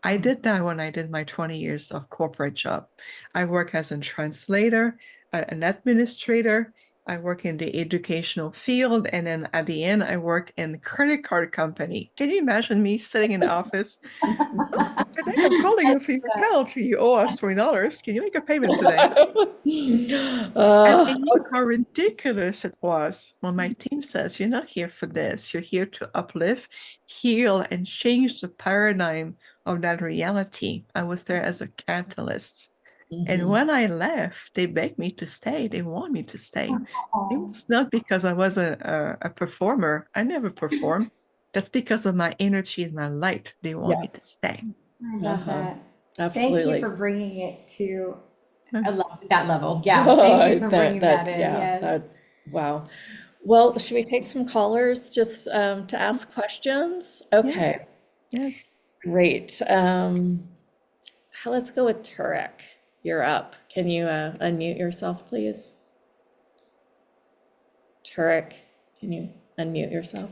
I did that when I did my 20 years of corporate job. I work as a translator, an administrator. I work in the educational field, and then at the end, I work in the credit card company. Can you imagine me sitting in the office? Today, I'm calling you for your account. You owe us $20. Can you make a payment today? And they knew how ridiculous it was. Well, my team says, you're not here for this. You're here to uplift, heal, and change the paradigm of that reality. I was there as a catalyst. And when I left, they begged me to stay. They want me to stay. It was not because I was a performer. I never performed. That's because of my energy and my light. They want me to stay. I love that. Thank Absolutely. you for bringing it to that level. Yeah. Thank you for bringing that in. Yes. Wow. Well, should we take some callers just to ask questions? Okay, Yes. great. Let's go with Turek. You're up. Can you unmute yourself, please? Turek, can you unmute yourself?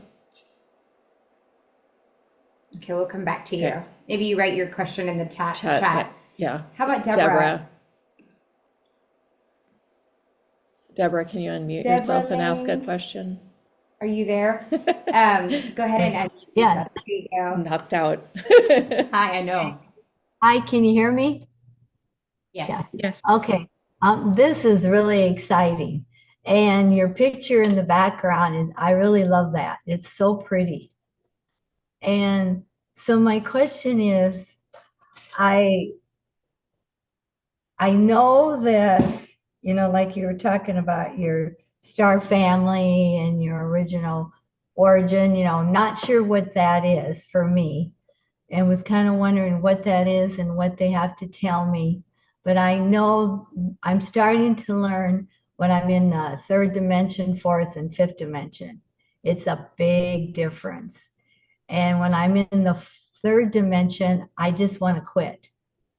Okay, we'll come back to you. Okay. Maybe you write your question in the chat. Yeah. How about Deborah? Deborah, can you unmute Deborah yourself and ask a Lane. question? Are you there? Go ahead and unmute Yes. yourself. There you go. Knocked out. Hi, I know. Hi, can you hear me? Yes. Yes. Okay. This is really exciting. And your picture in the background is, I really love that. It's so pretty. And so my question is, I know that, you know, like you were talking about your star family and your original origin, you know, not sure what that is for me, and was kind of wondering what that is and what they have to tell me. But I know I'm starting to learn when I'm in the third dimension, fourth and fifth dimension. It's a big difference. And when I'm in the third dimension, I just want to quit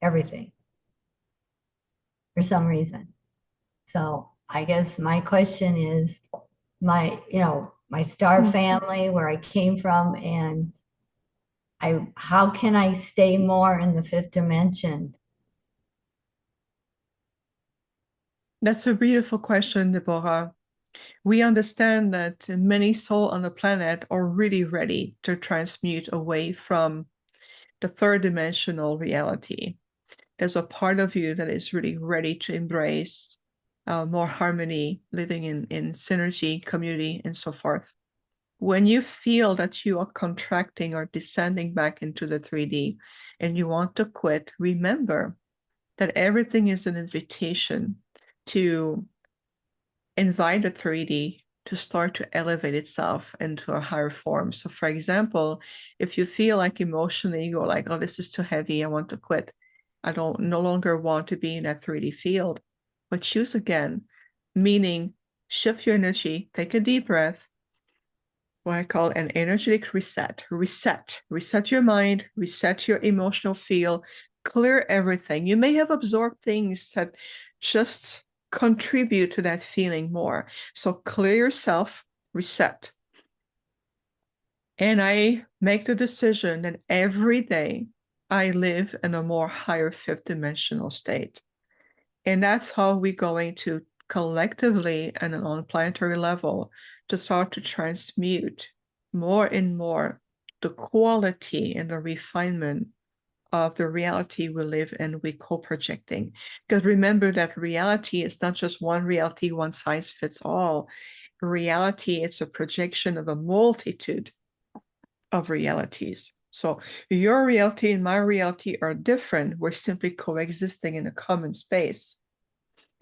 everything for some reason. So I guess my question is my star family, where I came from, and how can I stay more in the fifth dimension? That's a beautiful question, Deborah. We understand that many souls on the planet are really ready to transmute away from the third dimensional reality. There's a part of you that is really ready to embrace more harmony, living in synergy, community, and so forth. When you feel that you are contracting or descending back into the 3D and you want to quit, remember that everything is an invitation to invite the 3D to start to elevate itself into a higher form. So for example, if you feel like emotionally you go like, oh, this is too heavy, I want to quit. I no longer want to be in that 3D field, but choose again, meaning shift your energy, take a deep breath, what I call an energetic reset. Reset your mind, reset your emotional field, clear everything. You may have absorbed things that just contribute to that feeling more. So clear yourself, reset. And I make the decision that every day I live in a more higher fifth dimensional state. And that's how we're going to collectively and on a planetary level to start to transmute more and more the quality and the refinement of the reality we live in, we co-projecting. Because remember that reality is not just one reality, one size fits all. Reality, it's a projection of a multitude of realities. So your reality and my reality are different. We're simply coexisting in a common space.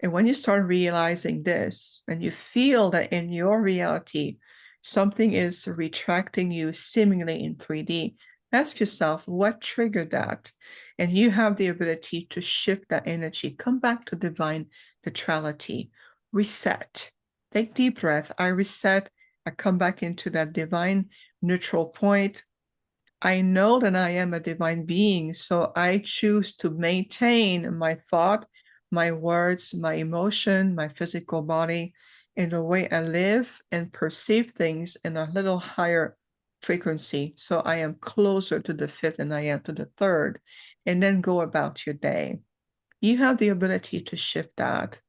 And when you start realizing this, and you feel that in your reality, something is retracting you seemingly in 3D, ask yourself, what triggered that? And you have the ability to shift that energy, come back to divine neutrality, reset. Take deep breath. I reset. I come back into that divine neutral point. I know that I am a divine being, so I choose to maintain my thought, my words, my emotion, my physical body, in the way I live and perceive things in a little higher frequency. So I am closer to the fifth than I am to the third, and then go about your day. You have the ability to shift that.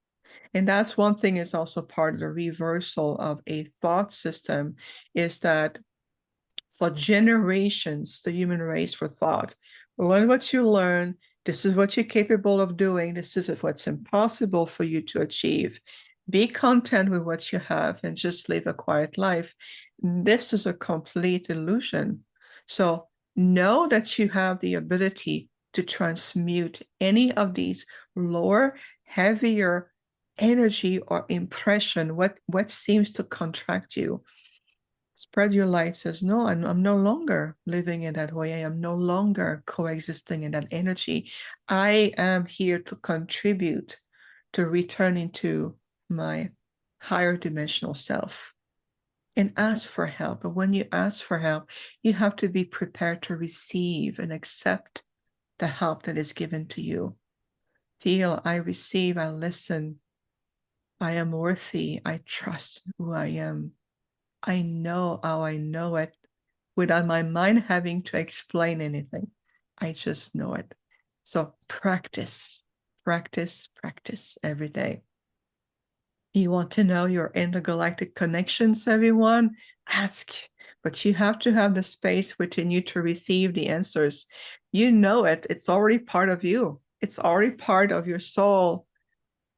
And that's one thing is also part of the reversal of a thought system, is that for generations, the human race were thought, learn what you learn. This is what you're capable of doing. This is what's impossible for you to achieve. Be content with what you have and just live a quiet life. This is a complete illusion. So know that you have the ability to transmute any of these lower, heavier energy or impression, what seems to contract you. Spread your light says, no, I'm no longer living in that way. I am no longer coexisting in that energy. I am here to contribute to returning to my higher dimensional self, and ask for help. But when you ask for help, you have to be prepared to receive and accept the help that is given to you. Feel, I receive, I listen. I am worthy. I trust who I am. I know how I know it without my mind having to explain anything. I just know it. So practice, practice, practice every day. You want to know your intergalactic connections, everyone? Ask, but you have to have the space within you to receive the answers. You know it. It's already part of you. It's already part of your soul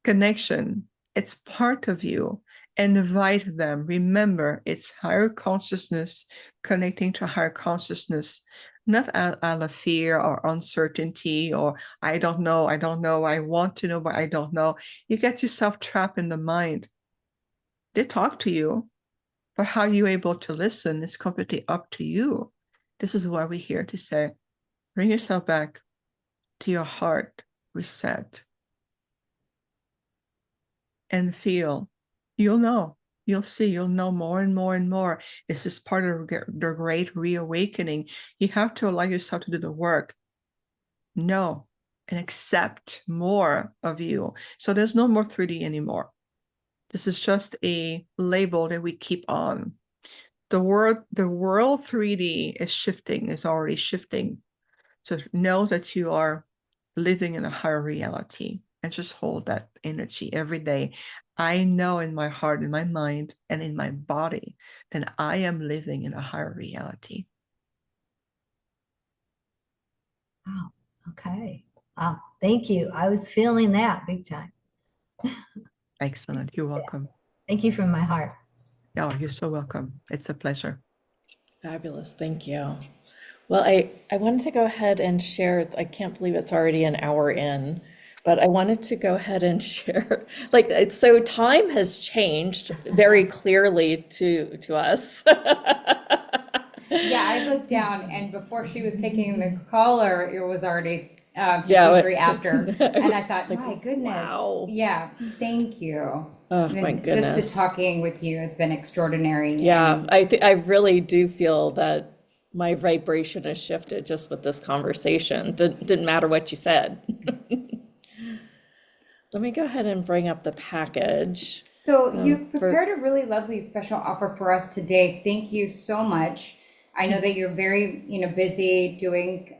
connection. It's part of you. Invite them. Remember, it's higher consciousness connecting to higher consciousness, not out of fear or uncertainty or I don't know, I want to know, but I don't know. You get yourself trapped in the mind. They talk to you, but how you're able to listen is completely up to you. This is why we're here to say, bring yourself back to your heart, reset, and feel. You'll know, you'll see, you'll know more and more and more. This is part of the great reawakening. You have to allow yourself to do the work. Know and accept more of you. So there's no more 3D anymore. This is just a label that we keep on. The world 3D is shifting, is already shifting. So know that you are living in a higher reality, and just hold that energy every day. I know in my heart, in my mind, and in my body that I am living in a higher reality. Wow. Okay. Wow. Thank you. I was feeling that big time. Excellent. You're welcome. Thank you from my heart. Oh, you're so welcome. It's a pleasure. Fabulous. Thank you. Well, I wanted to go ahead and share, I can't believe it's already an hour in, but I wanted to go ahead and share, like, it's so time has changed very clearly to us. Yeah, I looked down and before she was taking the caller, it was already Yeah, 53 after. And I thought, like, my goodness. wow. Yeah, thank you. Oh, And my just the goodness. talking with you has been extraordinary. Yeah, And I really do feel that my vibration has shifted just with this conversation. Didn't matter what you said. Let me go ahead and bring up the package. so you For prepared a really lovely special offer for us today. Thank you so much. I know that you're very, busy doing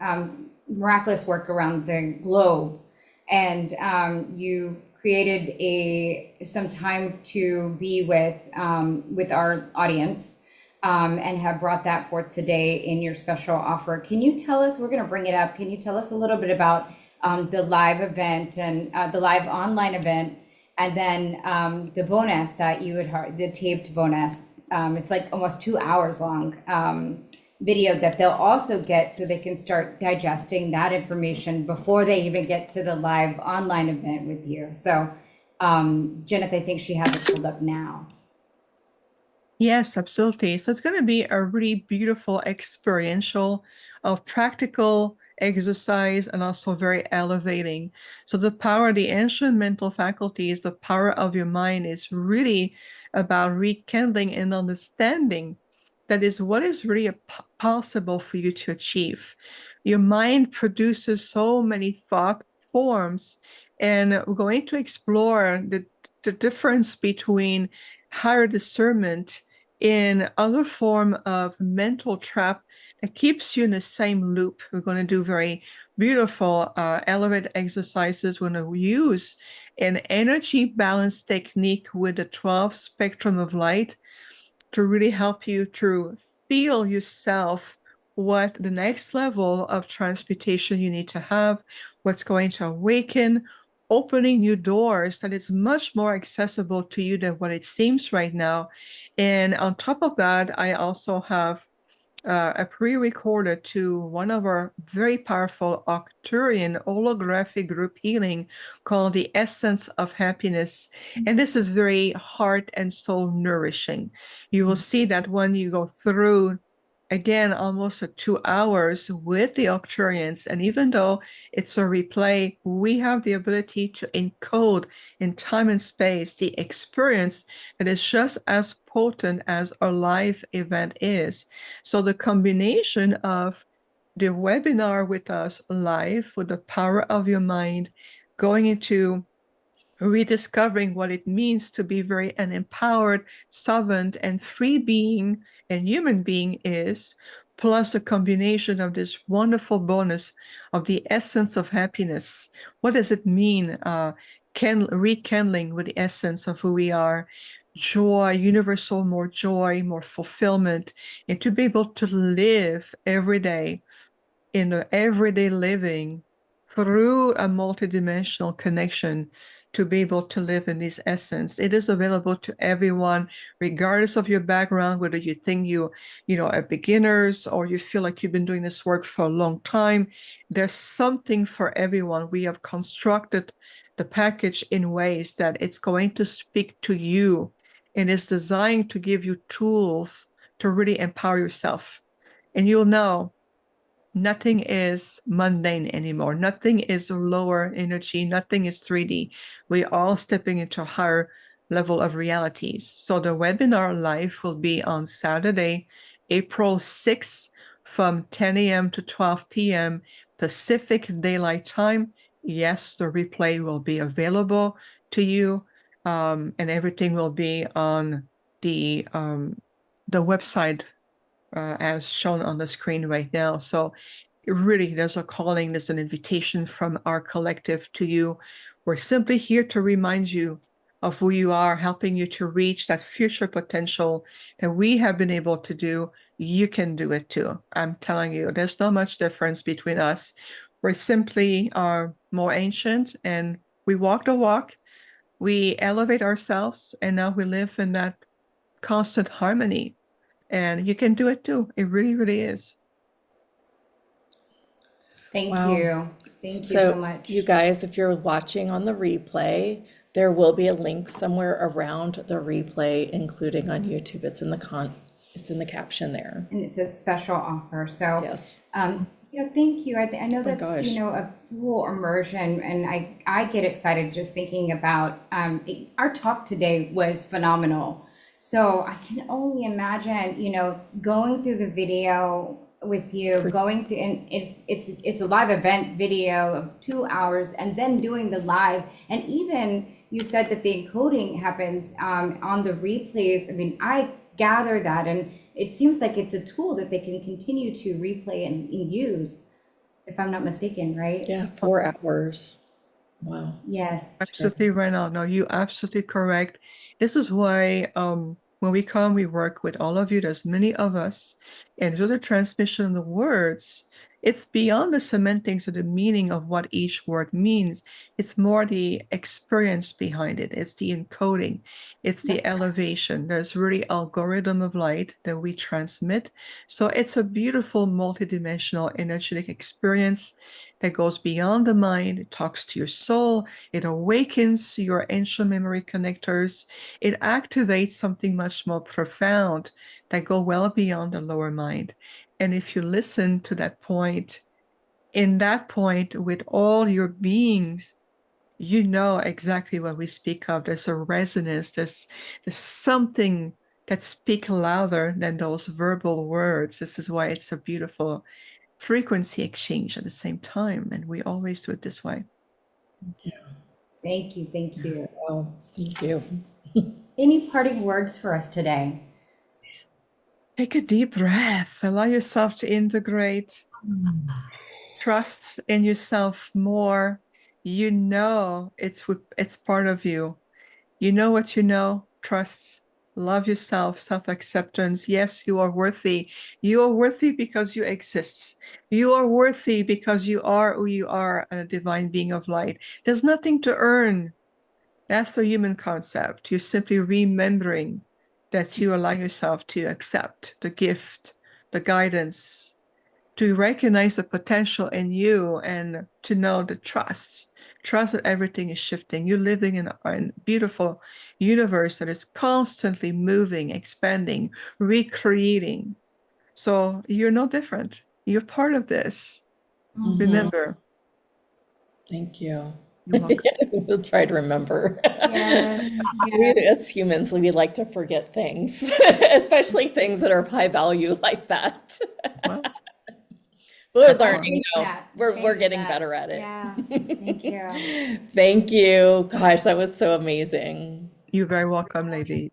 miraculous work around the globe, and you created some time to be with our audience. and have brought that forth today in your special offer. Can you tell us, we're going to bring it up, can you tell us a little bit about the live event and the live online event, and then the bonus that you would, the taped bonus? It's like almost 2 hours long video that they'll also get, so they can start digesting that information before they even get to the live online event with you. So Jenith, I think she has it pulled up now. Yes, absolutely. So it's going to be a really beautiful experiential of practical exercise and also very elevating. So the power, the ancient mental faculties, the power of your mind is really about rekindling and understanding that is what is really possible for you to achieve. Your mind produces so many thought forms, and we're going to explore the difference between higher discernment in other form of mental trap that keeps you in the same loop. We're going to do very beautiful elevate exercises. We're going to use an energy balance technique with the 12 spectrum of light to really help you to feel yourself, what the next level of transmutation you need to have, what's going to awaken, opening new doors that is much more accessible to you than what it seems right now. And on top of that, I also have a pre-recorder to one of our very powerful Arcturian holographic group healing called the Essence of Happiness. And this is very heart and soul nourishing. You will see that when you go through, again, almost 2 hours with the Arcturians, and even though it's a replay, we have the ability to encode in time and space the experience that is just as potent as a live event is. So the combination of the webinar with us live with the power of your mind, going into rediscovering what it means to be very an empowered, sovereign, and free being and human being is, plus a combination of this wonderful bonus of the essence of happiness. What does it mean? Rekindling with the essence of who we are, joy, universal, more joy, more fulfillment, and to be able to live every day in the everyday living through a multidimensional connection, to be able to live in this essence. It is available to everyone, regardless of your background, whether you think you are beginners or you feel like you've been doing this work for a long time. There's something for everyone. We have constructed the package in ways that it's going to speak to you, and it's designed to give you tools to really empower yourself. And you'll know nothing is mundane anymore. Nothing is lower energy. Nothing is 3D. We're all stepping into a higher level of realities. So the webinar live will be on Saturday, April 6th from 10 a.m. to 12 p.m. Pacific Daylight Time. Yes, the replay will be available to you, and everything will be on the website as shown on the screen right now. So really, there's a calling, there's an invitation from our collective to you. We're simply here to remind you of who you are, helping you to reach that future potential that we have been able to do. You can do it too. I'm telling you, there's not much difference between us. We're simply more ancient, and we walk the walk. We elevate ourselves, and now we live in that constant harmony. And you can do it too. It really, really is. Thank Wow. you. Thank you so much. You guys, if you're watching on the replay, there will be a link somewhere around the replay, including on YouTube. It's in the caption there. And it says special offer. So Yes. thank you. I know Oh my that's, gosh. a full immersion, and I get excited just thinking about our talk today was phenomenal. So I can only imagine, going through the video with you, going through, and it's a live event video of 2 hours, and then doing the live, and even you said that the encoding happens on the replays. I mean, I gather that, and it seems like it's a tool that they can continue to replay and use, if I'm not mistaken, right? Yeah, 4 hours. Wow. Yes. Absolutely right now. No, you're absolutely correct. This is why When we come, we work with all of you. There's many of us. And through the transmission of the words, it's beyond the semantics of the meaning of what each word means. It's more the experience behind it. It's the encoding. It's the elevation. There's really algorithm of light that we transmit. So it's a beautiful multidimensional energetic experience that goes beyond the mind. It talks to your soul. It awakens your ancient memory connectors. It activates something much more profound that go well beyond the lower mind. And if you listen to that point, in that point with all your beings, you know exactly what we speak of. There's a resonance, there's something that speaks louder than those verbal words. This is why it's a beautiful frequency exchange at the same time. And we always do it this way. Thank you. Thank you. Well, thank you. Any parting words for us today? Take a deep breath. Allow yourself to integrate. Trust in yourself more. You know it's part of you. You know what you know. Trust. Love yourself. Self-acceptance. Yes, you are worthy. You are worthy because you exist. You are worthy because you are who you are, a divine being of light. There's nothing to earn. That's the human concept. You're simply remembering that you allow yourself to accept the gift, the guidance, to recognize the potential in you, and to know the trust that everything is shifting. You're living in a beautiful universe that is constantly moving, expanding, recreating. So you're no different. You're part of this. Mhm. Remember. Thank you. You're welcome. We'll try to remember. Yes, As humans, we like to forget things, especially things that are of high value like that. Well, We're that's learning, fine. though. That, We're changing getting that. better at it. Yeah. Thank you. Thank you. Gosh, that was so amazing. you're very welcome, ladies.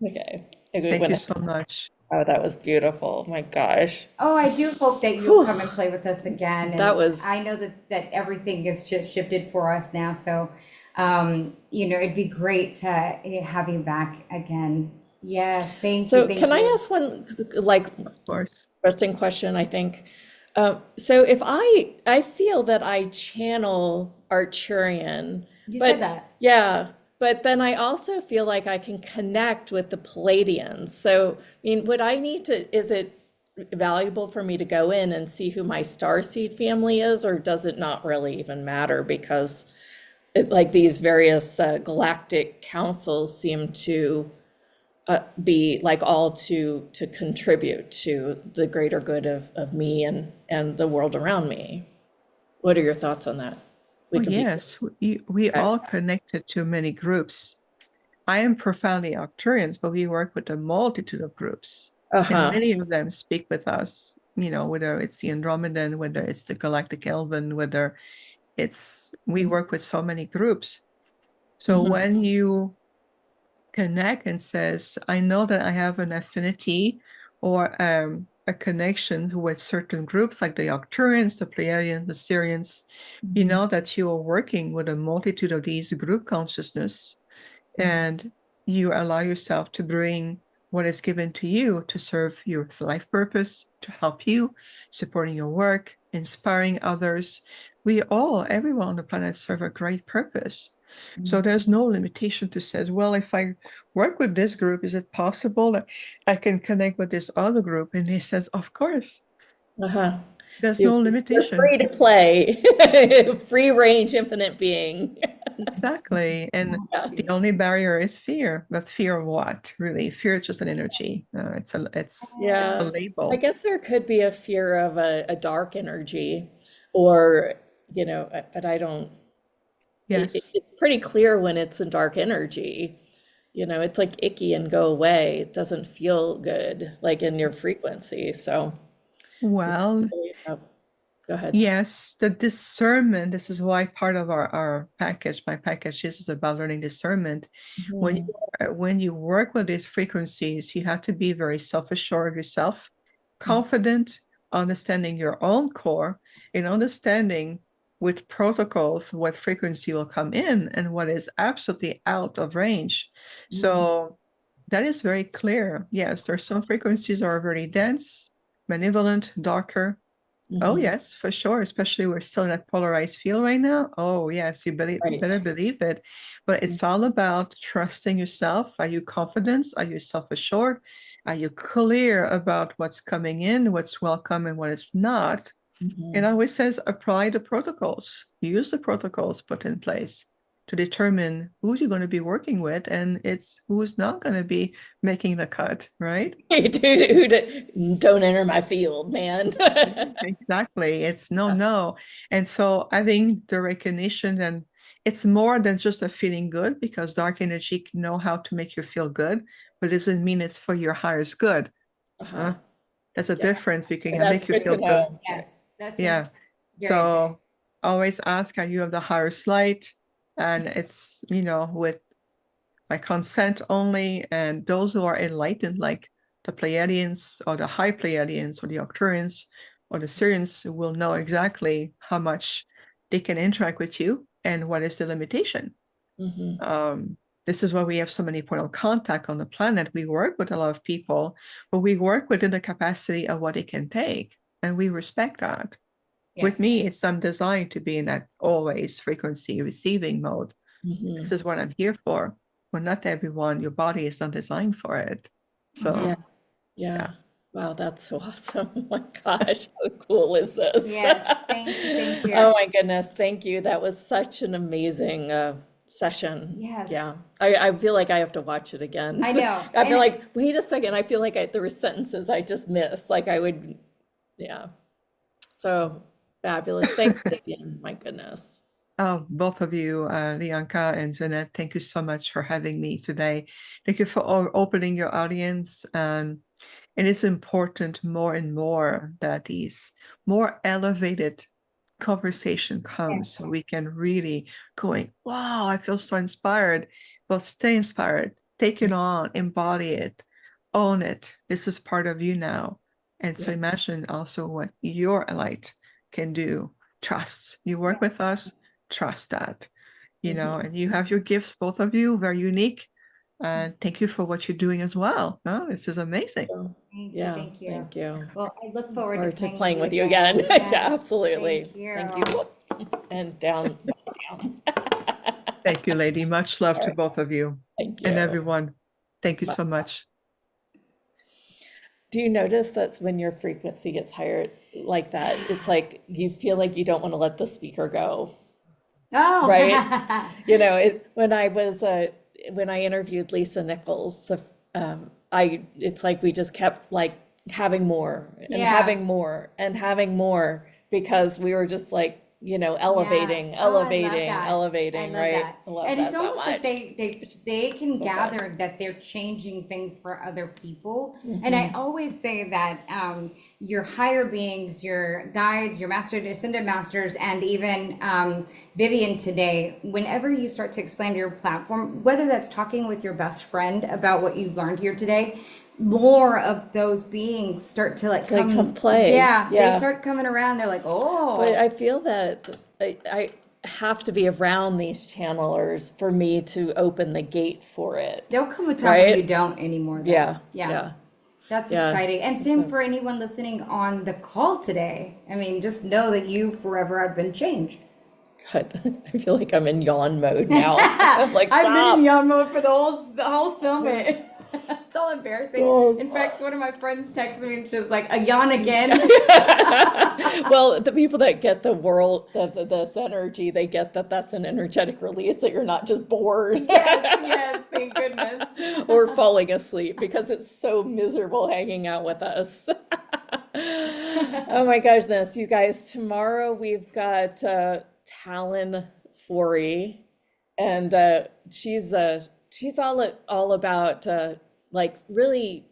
Okay. Thank you so much. Oh, that was beautiful. My gosh. Oh, I do hope that you'll Whew. come and play with us again. That And was- I know that everything gets just shifted for us now. So, it'd be great to have you back again. Yes, thank you. So Thank can I you. ask one, like, Of course. interesting question, I think. So if I feel that I channel Arcturian, You but said that. yeah, but then I also feel like I can connect with the Palladians. So, I mean, is it valuable for me to go in and see who my starseed family is, or does it not really even matter because like these various galactic councils seem to be like all to contribute to the greater good of me and the world around me. What are your thoughts on that? Oh, yes, we all connected to many groups. I am profoundly Arcturians, but we work with a multitude of groups. And many of them speak with us, whether it's the Andromedan, whether it's the Galactic Elven, whether we work with so many groups. So when you connect and says, I know that I have an affinity or a connection with certain groups like the Arcturians, the Pleiadians, the Syrians, you know that you are working with a multitude of these group consciousness, and you allow yourself to bring what is given to you to serve your life purpose, to help you, supporting your work, inspiring others. Everyone on the planet serve a great purpose. So there's no limitation to say, well, if I work with this group, is it possible that I can connect with this other group? And he says, of course. There's no limitation. You're free to play. Free range, infinite being. Exactly. And the only barrier is fear. But fear of what? Really? Fear is just an energy. It's a label. I guess there could be a fear of a dark energy, or, but I don't. Yes. It's pretty clear when it's in dark energy. It's like icky and go away. It doesn't feel good, like in your frequency. So, well, go ahead. Yes, the discernment. This is why part of my package is about learning discernment. When you work with these frequencies, you have to be very self-assured of yourself, confident, understanding your own core, and understanding with protocols what frequency will come in and what is absolutely out of range. So that is very clear. Yes, there's some frequencies are very dense, benevolent, darker. Oh, Mhm. yes, for sure. Especially we're still in that polarized field right now. Oh, yes, you Right. better believe it. But it's all about trusting yourself. Are you confident? Are you self-assured? Are you clear about what's coming in, what's welcome, and what is not? It Mhm. always says apply the protocols, use the protocols put in place to determine who you're going to be working with, and it's who's not going to be making the cut, right? Don't enter my field, man. Exactly. It's no. And so having the recognition, and it's more than just a feeling good, because dark energy can know how to make you feel good, but it doesn't mean it's for your highest good. Uh-huh. There's a Yeah. difference between I That's make you good to feel good. know. Yes, that's Yeah. very So always ask, are you of the highest light? And it's, with my consent only. And those who are enlightened, like the Pleiadians or the high Pleiadians or the Arcturians or the Syrians, will know exactly how much they can interact with you and what is the limitation. Mhm. This is why we have so many point of contact on the planet. We work with a lot of people, but we work within the capacity of what they can take, and we respect that. With yes. me, it's I'm designed to be in that always frequency receiving mode. Mhm. This is what I'm here for. Well, not everyone, your body is not designed for it. So Mhm. Yeah. Yeah. Wow, that's so awesome. Oh my gosh, how cool is this? Yes, thank you. Oh my goodness, thank you. That was such an amazing session. Yes. Yeah. I feel like I have to watch it again. I know. I feel And- like, wait a second, I feel like there were sentences I just missed. Like I would, yeah. So fabulous. Thank you again. My goodness. Oh, both of you, Lianka and Jeanette, thank you so much for having me today. Thank you for opening your audience. And it's important more and more that these more elevated conversation comes, so we can really going, wow, I feel so inspired. Well, stay inspired, take it on, embody it, own it. This is part of you now. And so Yeah. imagine also what your light can do. Trust. You work with us, trust that, and you have your gifts, both of you, very unique. And thank you for what you're doing as well. Oh, this is amazing. So, Thank yeah, you, thank you. thank you. Well, I look forward Or to to playing with you again. Yeah, absolutely. Thank you. And down, down. Thank you, lady. Much love All to right. both of you Thank and you. everyone. Thank you Bye. so much. Do you notice that's when your frequency gets higher like that? It's like you feel like you don't want to let the speaker go. Oh, Right? When I interviewed Lisa Nichols, it's like we just kept like having more and Yeah. having more and having more because we were just like, elevating, Yeah. Oh, I love elevating, that. elevating, I love right? that. I love And that it's so almost like much. they can So gather fun. that they're changing things for other people. And I always say that your higher beings, your guides, your master ascended masters, and even Vivian today, whenever you start to expand your platform, whether that's talking with your best friend about what you've learned here today, more of those beings start to like come play. Yeah, they Yeah. start coming around. They're like, oh. But I feel that I have to be around these channelers for me to open the gate for it. There'll come a time when Right? you don't anymore, though. Yeah. Yeah. Yeah. That's Yeah. exciting. And same So- for anyone listening on the call today. I mean, just know that you forever have been changed. God, I feel like I'm in yawn mode now. I'm like, I've stop. been in yawn mode for the whole summit. It's all embarrassing. Oh. In fact, one of my friends texted me and she was like, a yawn again. Well, the people that get this energy, they get that that's an energetic release, that you're not just bored. Yes, thank goodness. Or falling asleep because it's so miserable hanging out with us. Oh my goodness, you guys, tomorrow we've got Talon Forey, and she's all about like really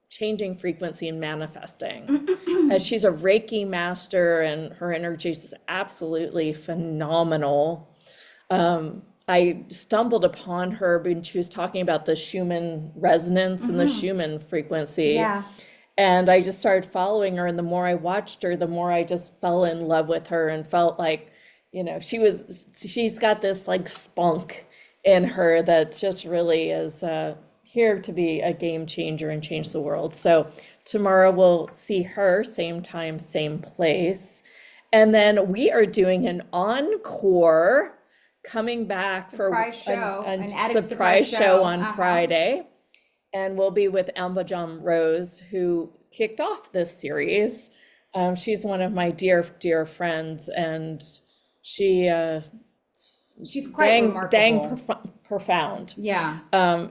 changing frequency and manifesting. As she's a Reiki master, and her energy is absolutely phenomenal. I stumbled upon her when she was talking about the Schumann resonance and the Schumann frequency. Yeah. And I just started following her, and the more I watched her, the more I just fell in love with her and felt like, she's got this like spunk in her that just really is here to be a game changer and change the world. So tomorrow we'll see her, same time, same place. And then we are doing an encore coming back Surprise for show, an an added surprise surprise show show. on Friday. And we'll be with Ambajam Rose, who kicked off this series. She's one of my dear, dear friends, and she's quite remarkable. profound. Yeah.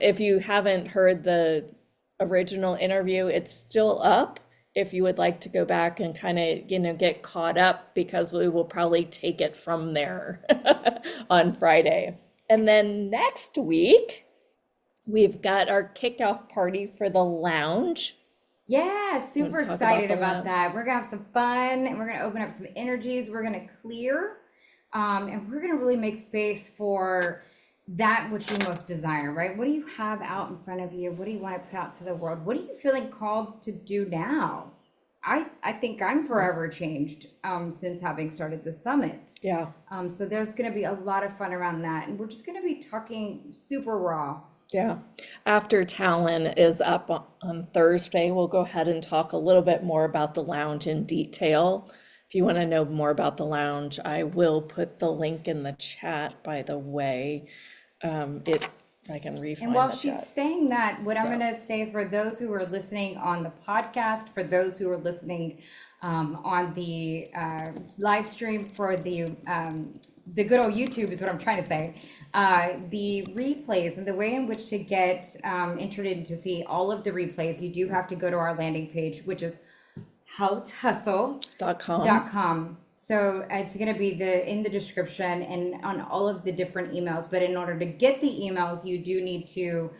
If you haven't heard the original interview, it's still up. If you would like to go back and kind of, get caught up, because we will probably take it from there on Friday. And then next week, we've got our kickoff party for the lounge. Yeah, super talk about excited the about lounge? that. We're gonna have some fun, and we're gonna open up some energies. We're gonna clear, and we're gonna really make space for that which you most desire, right? What do you have out in front of you? What do you want to put out to the world? What are you feeling called to do now? I think I'm forever changed since having started the summit. Yeah. So there's gonna be a lot of fun around that, and we're just gonna be talking super raw. Yeah. After Talon is up on Thursday, we'll go ahead and talk a little bit more about the lounge in detail. If you want to know more about the lounge, I will put the link in the chat, by the way. If I can refind And while the she's chat. saying that, what I'm So- going to say for those who are listening on the podcast, for those who are listening on the live stream, for the good old YouTube is what I'm trying to say. The replays and the way in which to get entered in to see all of the replays, you do have to go to our landing page, which is howtohustle.com. .com. So it's going to be in the description and on all of the different emails. But in order to get the emails, you do need to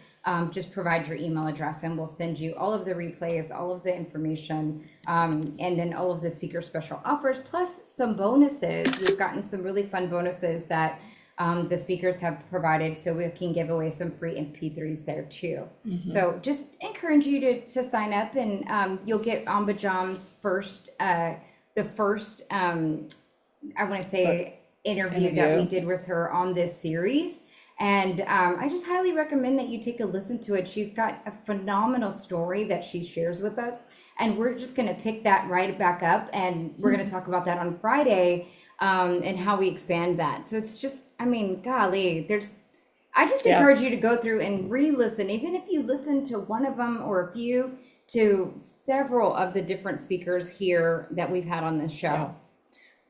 just provide your email address, and we'll send you all of the replays, all of the information, and then all of the speaker special offers, plus some bonuses. We've gotten some really fun bonuses that the speakers have provided, so we can give away some free MP3s there too. So just encourage you to sign up, and you'll get Ambajam's first, the first, I want to say interview that we did with her on this series. And I just highly recommend that you take a listen to it. She's got a phenomenal story that she shares with us, and we're just going to pick that right back up, and we're going to talk about that on Friday, and how we expand that. So it's just, I mean, golly, I just encourage you to go through and re-listen, even if you listen to one of them or a few, to several of the different speakers here that we've had on this show.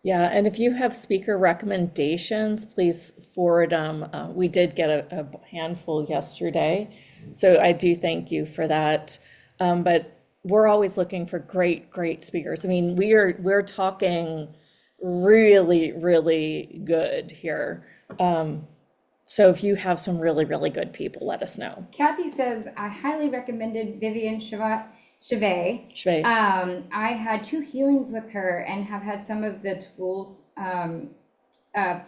Yeah, and if you have speaker recommendations, please forward them. We did get a handful yesterday, so I do thank you for that. But we're always looking for great speakers. I mean, we're talking really, really good here. So if you have some really good people, let us know. Kathy says, I highly recommended Viviane Chauvet. Chauvet. I had 2 healings with her and have had some of the tools from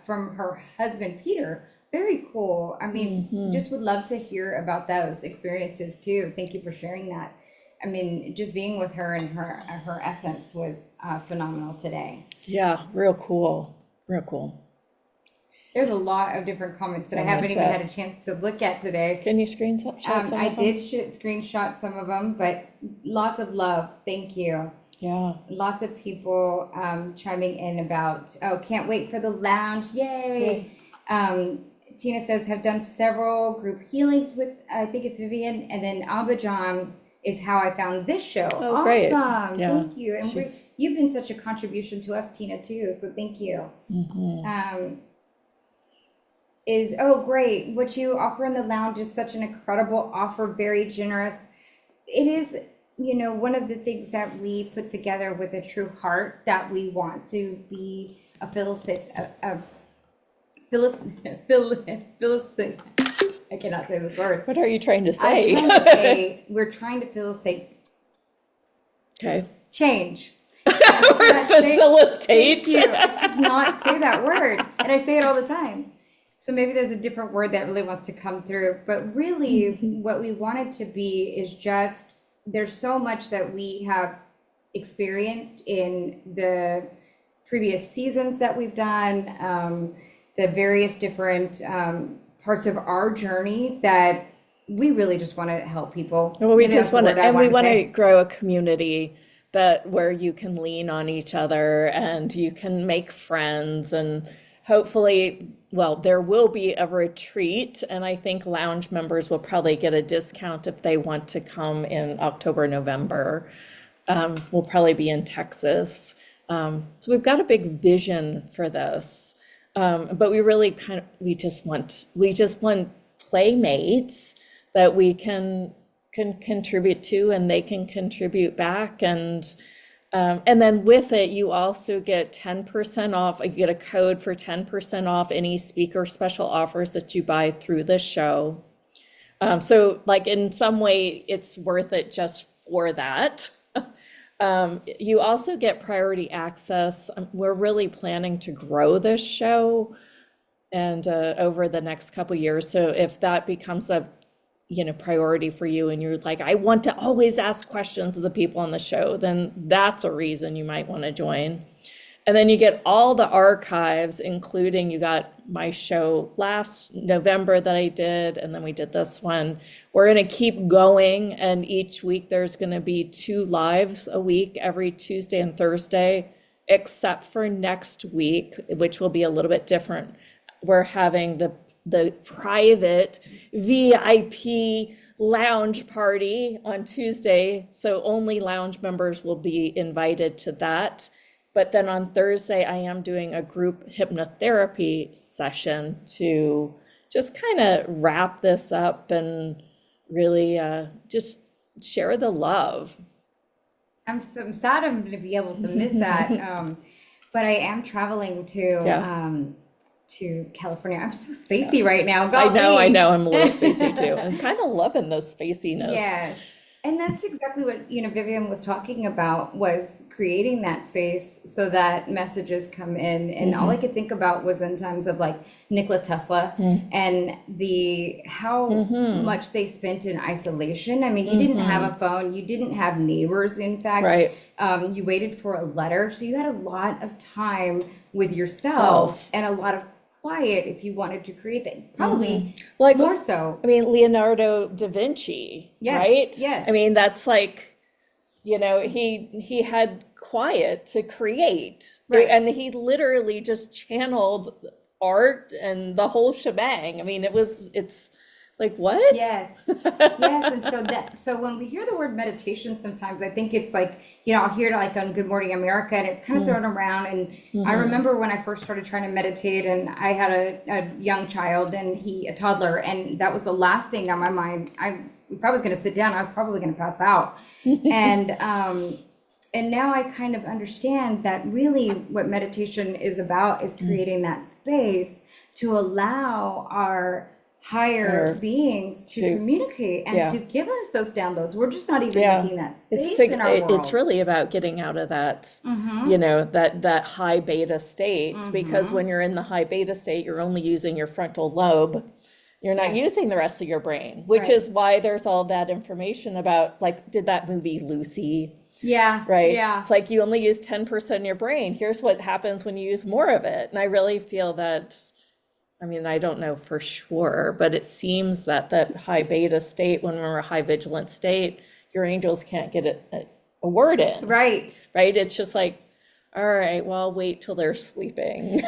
her husband, Peter. Very cool. I mean, just would love to hear about those experiences too. Thank you for sharing that. I mean, just being with her and her essence was phenomenal today. Yeah, real cool. Real cool. There's a lot of different comments that I From the haven't even chat. had a chance to look at today. Can you screenshot some I of them? did screenshot some of them, but lots of love. Thank you. Yeah. Lots of people chiming in about, can't wait for the lounge. Yay. Tina says, have done several group healings with, I think it's Viviane, and then Ambajam is how I found this show. Oh, great. Awesome. Yeah. Thank you. And She's- you've been such a contribution to us, Tina, too. So thank you. Great. What you offer in the lounge is such an incredible offer, very generous. It is, one of the things that we put together with a true heart, that we want to be a I cannot say this word. What are you trying to I'm say? trying to say, we're trying to facilitate Okay. change. Facilitate. Thank you. I could not say that word, and I say it all the time. So maybe there's a different word that really wants to come through. But really, what we want it to be is just, there's so much that we have experienced in the previous seasons that we've done, the various different parts of our journey that we really just want to help people. Well, we Maybe just that's the want to, word I and we want to say. grow a community that where you can lean on each other and you can make friends, and hopefully, well, there will be a retreat, and I think lounge members will probably get a discount if they want to come in October, November. We'll probably be in Texas. So we've got a big vision for this. But we really we just want playmates that we can contribute to, and they can contribute back. And then with it, you also get 10% off. You get a code for 10% off any speaker special offers that you buy through the show. So like in some way, it's worth it just for that. You also get priority access. We're really planning to grow this show and over the next couple years. So if that becomes a priority for you, and you're like, I want to always ask questions of the people on the show, then that's a reason you might want to join. And then you get all the archives, including you got my show last November that I did, and then we did this one. We're going to keep going, and each week there's going to be 2 lives a week, every Tuesday and Thursday, except for next week, which will be a little bit different. We're having the private VIP lounge party on Tuesday, so only lounge members will be invited to that. But then on Thursday, I am doing a group hypnotherapy session to just kind of wrap this up and really just share the love. I'm sad I'm going to be able to miss that. But I am traveling to California. I'm so spacey right now. I know. I'm a little spacey too. I'm kind of loving this spaciness. Yes. And that's exactly what, Viviane was talking about, was creating that space so that messages come in. And all I could think about was in times of like Nikola Tesla and how much they spent in isolation. I mean, you didn't have a phone, you didn't have neighbors, in fact. Right. You waited for a letter. So you had a lot of time with yourself and a lot of quiet if you wanted to create that. Probably like more so. I mean, Leonardo da Vinci, right? Yes. I mean, that's like, he had quiet to create, Right. and he literally just channeled art and the whole shebang. I mean, it's like, what? Yes. Yes. And so when we hear the word meditation, sometimes I think it's like, I'll hear it like on Good Morning America, and it's kind of thrown around. And I remember when I first started trying to meditate, and I had a young child and a toddler, and that was the last thing on my mind. If I was going to sit down, I was probably going to pass out. And now I kind of understand that really what meditation is about is creating that space to allow our higher beings to communicate and to give us those downloads. We're just not even making that space in our world. It's really about getting out of that, that high beta state, because when you're in the high beta state, you're only using your frontal lobe. You're not using the rest of your brain, which is why there's all that information about, like, did that movie Lucy? Yeah. Right. Yeah. It's like you only use 10% of your brain. Here's what happens when you use more of it. And I really feel that, I mean, I don't know for sure, but it seems that high beta state, when we're a high vigilant state, your angels can't get a word in. Right. Right. It's just like, all right, well, I'll wait till they're sleeping.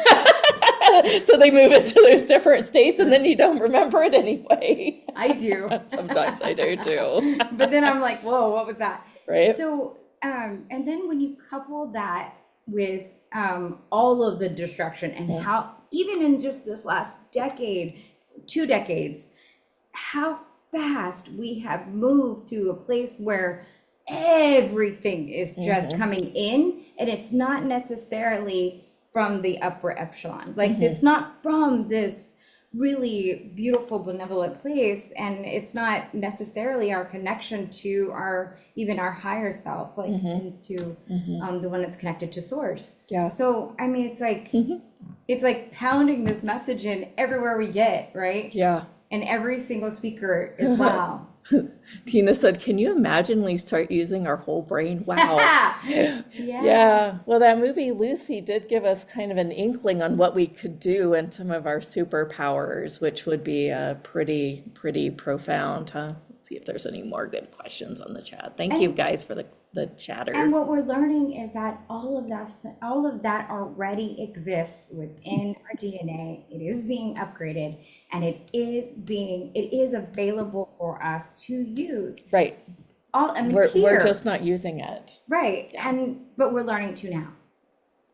So they move it to those different states, and then you don't remember it anyway. I do. Sometimes I do too. But then I'm like, whoa, what was that? Right. So, and then when you couple that with all of the destruction and how, even in just this last decade, 2 decades, how fast we have moved to a place where everything is just coming in, and it's not necessarily from the upper echelon. Like, it's not from this really beautiful, benevolent place, and it's not necessarily our connection to our higher self, like into the one that's connected to source. Yeah. So I mean, it's like pounding this message in everywhere we get, right? Yeah. And every single speaker is wow. Tina said, can you imagine when we start using our whole brain? Wow. Yeah. Yeah, well, that movie Lucy did give us kind of an inkling on what we could do and some of our superpowers, which would be pretty profound, huh? Let's see if there's any more good questions on the chat. Thank you And- guys for the chatter. And what we're learning is that all of that already exists within our DNA. It is being upgraded, and it is available for us to use. Right, It's here. we're just not using it. Right. But we're learning to now.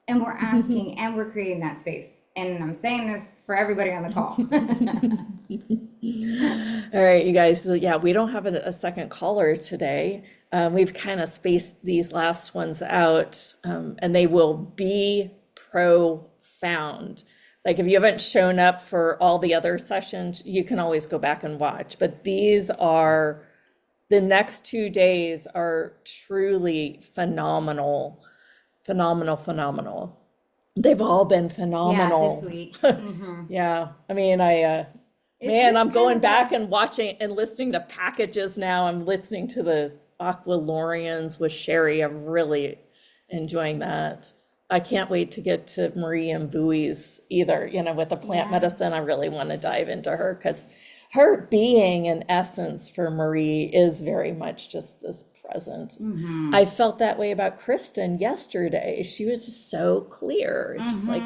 And we're asking and we're creating that space. And I'm saying this for everybody on the call. All right, you guys, so yeah, we don't have a second caller today. We've kind of spaced these last ones out, and they will be profound. Like if you haven't shown up for all the other sessions, you can always go back and watch. But the next 2 days are truly phenomenal. They've all been phenomenal. Yeah, this week. Yeah, I mean, I'm going back and watching and listening to packages now. I'm listening to the Aquilorians with Sherry. I'm really enjoying that. I can't wait to get to Marie and Bowie's either, with the plant medicine. I really want to dive into her because her being an essence for Marie is very much just this present. I felt that way about Kristen yesterday. She was just so clear. It's just like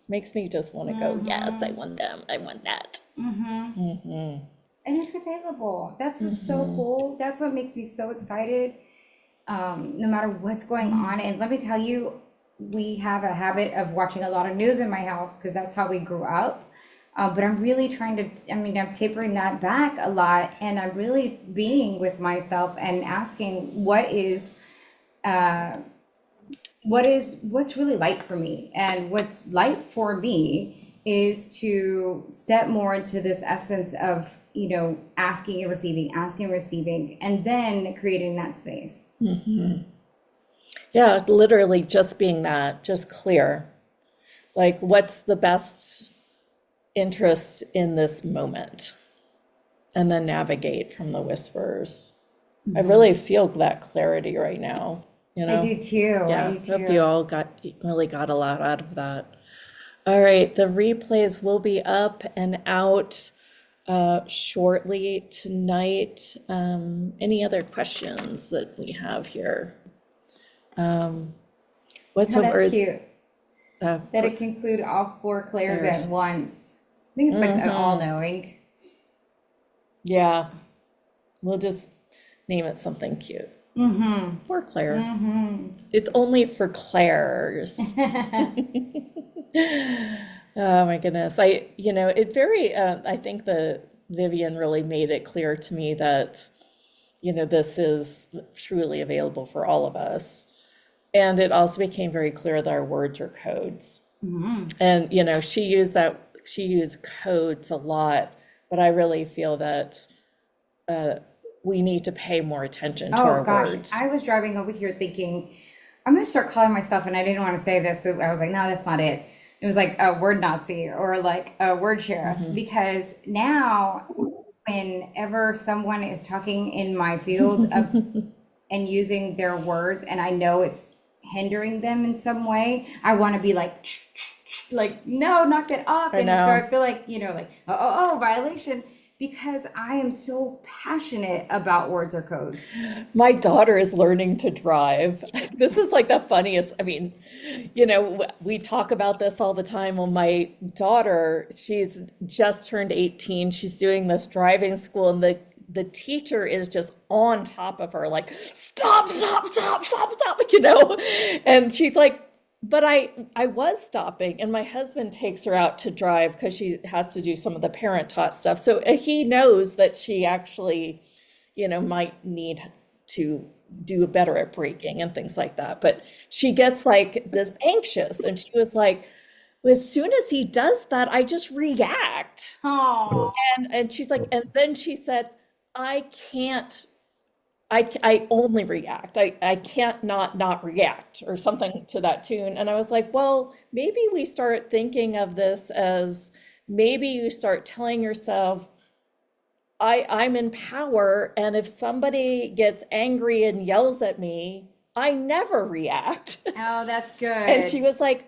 makes me just want to go, yes, I want them. I want that. And it's available. That's what's so cool. That's what makes me so excited. No matter what's going on. And let me tell you, we have a habit of watching a lot of news in my house because that's how we grew up. But I'm really I'm tapering that back a lot, and I'm really being with myself and asking what's really light for me. And what's light for me is to step more into this essence of, asking and receiving, and then creating that space. Yeah, literally just being that, just clear. Like, what's the best interest in this moment? And then navigate from the whispers. I really feel that clarity right now, I do too. Yeah, I do hope too. you all really got a lot out of that. All right, the replays will be up and out shortly tonight. Any other questions that we have here? What's Oh, over? that's cute. That it can include all 4 clairs Clairs. at once. I think it's like an all-knowing. Yeah, we'll just name it something cute. For Claire. It's only for Claires. Oh my goodness. I think the Viviane really made it clear to me that, this is truly available for all of us. And it also became very clear that our words are codes. And, she used codes a lot, but I really feel that we need to pay more attention to our words. I was driving over here thinking, I'm going to start calling myself, and I didn't want to say this, so I was like, no, that's not it. It was like a word Nazi or like a word sheriff, because now whenever someone is talking in my field of, and using their words, and I know it's hindering them in some way, I want to be like, no, knock it off. I And know. so I feel like, violation, because I am so passionate about words or codes. My daughter is learning to drive. This is like the funniest. I mean, we talk about this all the time. Well, my daughter, she's just turned 18. She's doing this driving school, and the teacher is just on top of her, like, stop, and she's like, but I was stopping, and my husband takes her out to drive because she has to do some of the parent taught stuff. So he knows that she actually, might need to do better at braking and things like that. But she gets like this anxious, and she was like, as soon as he does that, I just react. Oh, And she's like, and then she said, I only react. I can't not react, or something to that tune. And I was like, well, maybe we start thinking of this as, maybe you start telling yourself, I'm in power, and if somebody gets angry and yells at me, I never react. Oh, that's good. And she was like,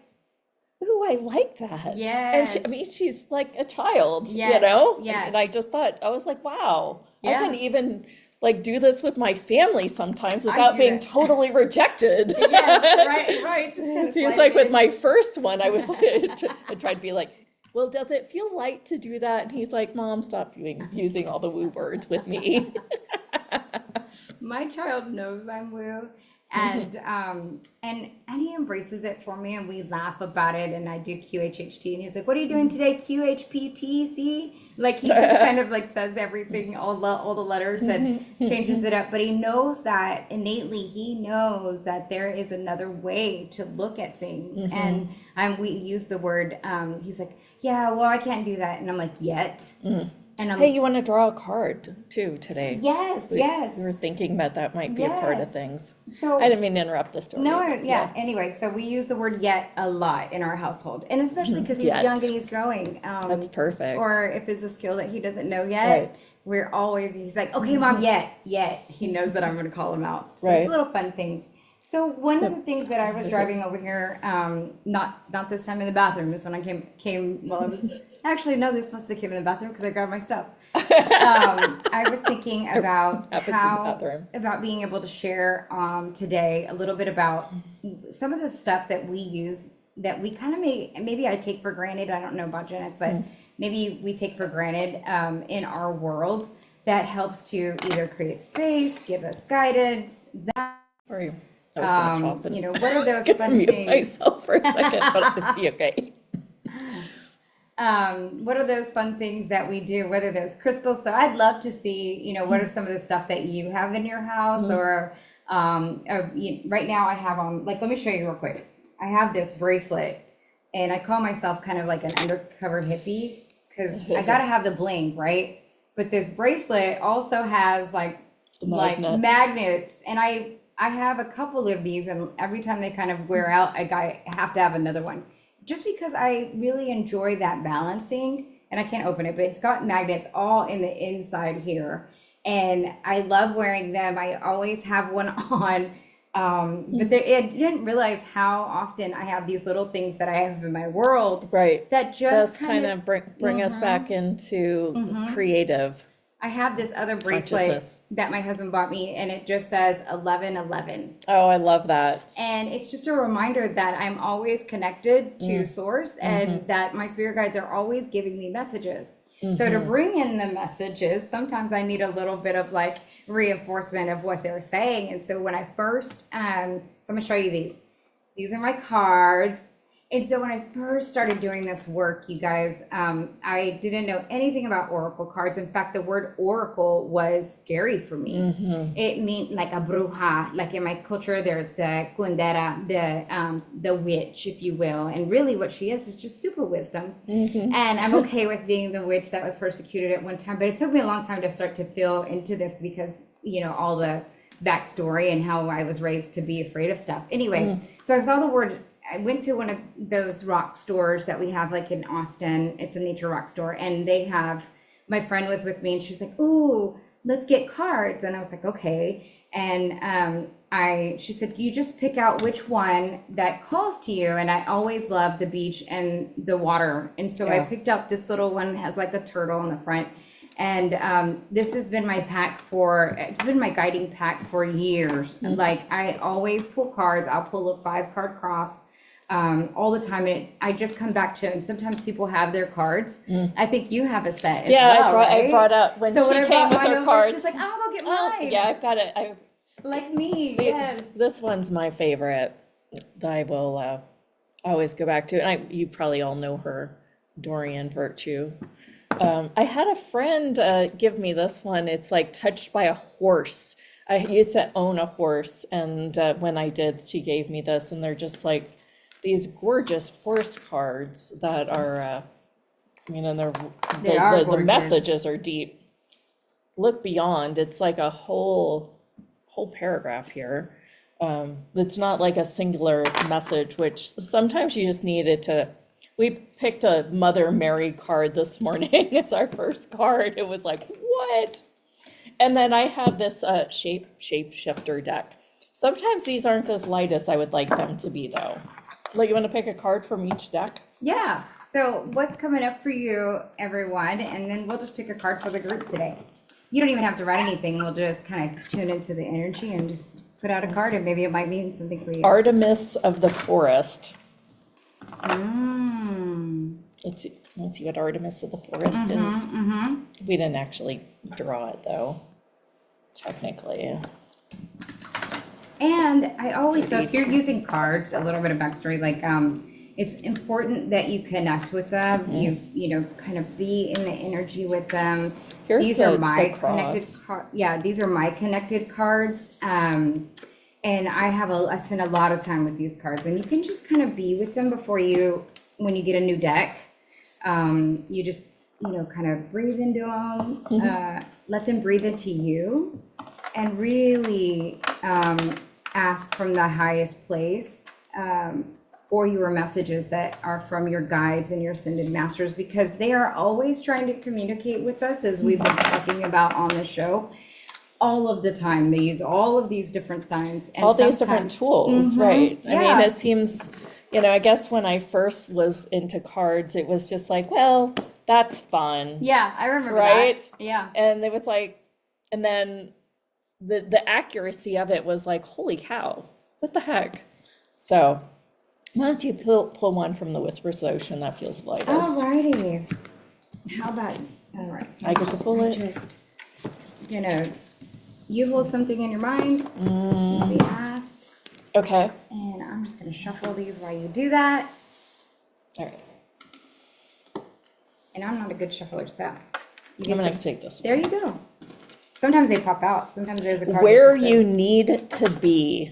ooh, I like that. And Yes. I mean, she's like a child, Yes, yes. And I just thought, I was like, wow, I Yeah. can even like do this with my family sometimes I without do being that. totally rejected. Yes, right. Just kind of Seems slide like it with in. my first one, I was like, I tried to be like, well, does it feel light to do that? And he's like, Mom, stop using all the woo words with me. My child knows I'm woo, and he embraces it for me, and we laugh about it, and I do QHHT, and he's like, what are you doing today? QHPTC? Like, he just kind of like says everything, all the letters, and changes it up, but he knows that innately. He knows that there is another way to look at things. And we use the word, he's like, yeah, well, I can't do that, and I'm like, yet. And I'm Hey, you want to draw a card too today? yes. We were thinking that might be a part of Yes. things. So I didn't mean to interrupt the story. no, but yeah. Anyway, so we use the word yet a lot in our household, and especially because he's Yet. young and he's growing. That's perfect. Or if it's a skill that he doesn't know yet, Right. he's like, okay, Mom, yet. He knows that I'm going to call him out. So Right. it's little fun things. So one of the things that I was driving over here, not this time in the bathroom. This one I came while I was actually no, this must have came in the bathroom because I grabbed my stuff. I was thinking about Happens in the how bathroom. about being able to share today a little bit about some of the stuff that we use that we kind of maybe I take for granted. I don't know about Janet, but maybe we take for granted in our world that helps to either create space, give us guidance. Sorry, I was going to cough and You know, what are those gonna fun mute things? myself for a second, but it'll be okay. What are those fun things that we do, whether those crystals? So I'd love to see, you know, what are some of the stuff that you have in your house or right now I have on, like, let me show you real quick. I have this bracelet and I call myself kind of like an undercover hippie because I got to have the bling, right? But this bracelet also has like magnets, and I have a couple of these, and every time they kind of wear out, I have to have another one. Just because I really enjoy that balancing, and I can't open it, but it's got magnets all in the inside here. And I love wearing them. I always have one on. But I didn't realize how often I have these little things that I have in my world Right. that just That's kind of bring us back into creative. I have this other bracelet Consciousness. that my husband bought me, and it just says 1111. Oh, I love that. And it's just a reminder that I'm always connected to source and that my spirit guides are always giving me messages. So to bring in the messages, sometimes I need a little bit of like reinforcement of what they're saying. And so when I first, so I'm gonna show you these. These are my cards. And so when I first started doing this work, you guys, I didn't know anything about oracle cards. In fact, the word oracle was scary for me. It meant like a bruja, like in my culture, there's the cuandera, the witch, if you will. And really what she is just super wisdom. And I'm okay with being the witch that was persecuted at one time, but it took me a long time to start to feel into this because, you know, all the backstory and how I was raised to be afraid of stuff. Anyway, so I saw the word. I went to one of those rock stores that we have like in Austin. It's a nature rock store. And they have, my friend was with me and she was like, ooh, let's get cards. And I was like, okay. And she said, you just pick out which one that calls to you. And I always love the beach and the water. And so I picked up this little one that has like a turtle on the front. And this has been my pack it's been my guiding pack for years. Like I always pull cards. I'll pull a 5-card cross. All the time, and I just come back to, and sometimes people have their cards. I think you have a set as well, I right? brought up when So she when I came brought with mine her over, cards. she's like, "Oh, go get Oh, mine." yeah, I've got it. Like me, yes. This one's my favorite. I will always go back to, and you probably all know her, Dorian Virtue. I had a friend give me this one. It's like touched by a horse. I used to own a horse, and when I did, she gave me this, and they're just like these gorgeous horse cards that are, I mean, and They are the gorgeous. messages are deep. Look beyond. It's like a whole paragraph here. It's not like a singular message, which sometimes you just needed to. We picked a Mother Mary card this morning as our first card. It was like, what? And then I have this shapeshifter deck. Sometimes these aren't as light as I would like them to be, though. Like, you want to pick a card from each deck? Yeah. So what's coming up for you, everyone? And then we'll just pick a card for the group today. You don't even have to write anything. We'll just kind of tune into the energy and just put out a card, and maybe it might mean something for you. Artemis of the Forest. Mm. Let's see what Artemis of the Forest is. We didn't actually draw it, though, technically. And I always, so if you're using cards, a little bit of backstory, like, it's important that you connect with them, you know, kind of be in the energy with them. Here's These are the my cross. connected these are my connected cards. And I spend a lot of time with these cards, and you can just kind of be with them when you get a new deck. You just, you know, kind of breathe into them, let them breathe into you, and really ask from the highest place for your messages that are from your guides and your ascended masters, because they are always trying to communicate with us, as we've been talking about on the show. All of the time, they use all of these different signs. And All these different tools, right? I mean, it seems, you know, I guess when I first was into cards, it was just like, well, that's fun. Yeah, I remember Right? that. Yeah. And it was like, and then the accuracy of it was like, holy cow, what the heck? So why don't you pull one from the Whispers of the Ocean that feels lightest? Alrighty. How about, all right. So I get to pull it? Just, you know, you hold something in your mind, maybe ask, Okay, and I'm just gonna shuffle these while you do that. all right. And I'm not a good shuffler, so. You I'm get gonna to- take this There one. you go. Sometimes they pop out. Sometimes there's a card. Where that you says- need to be.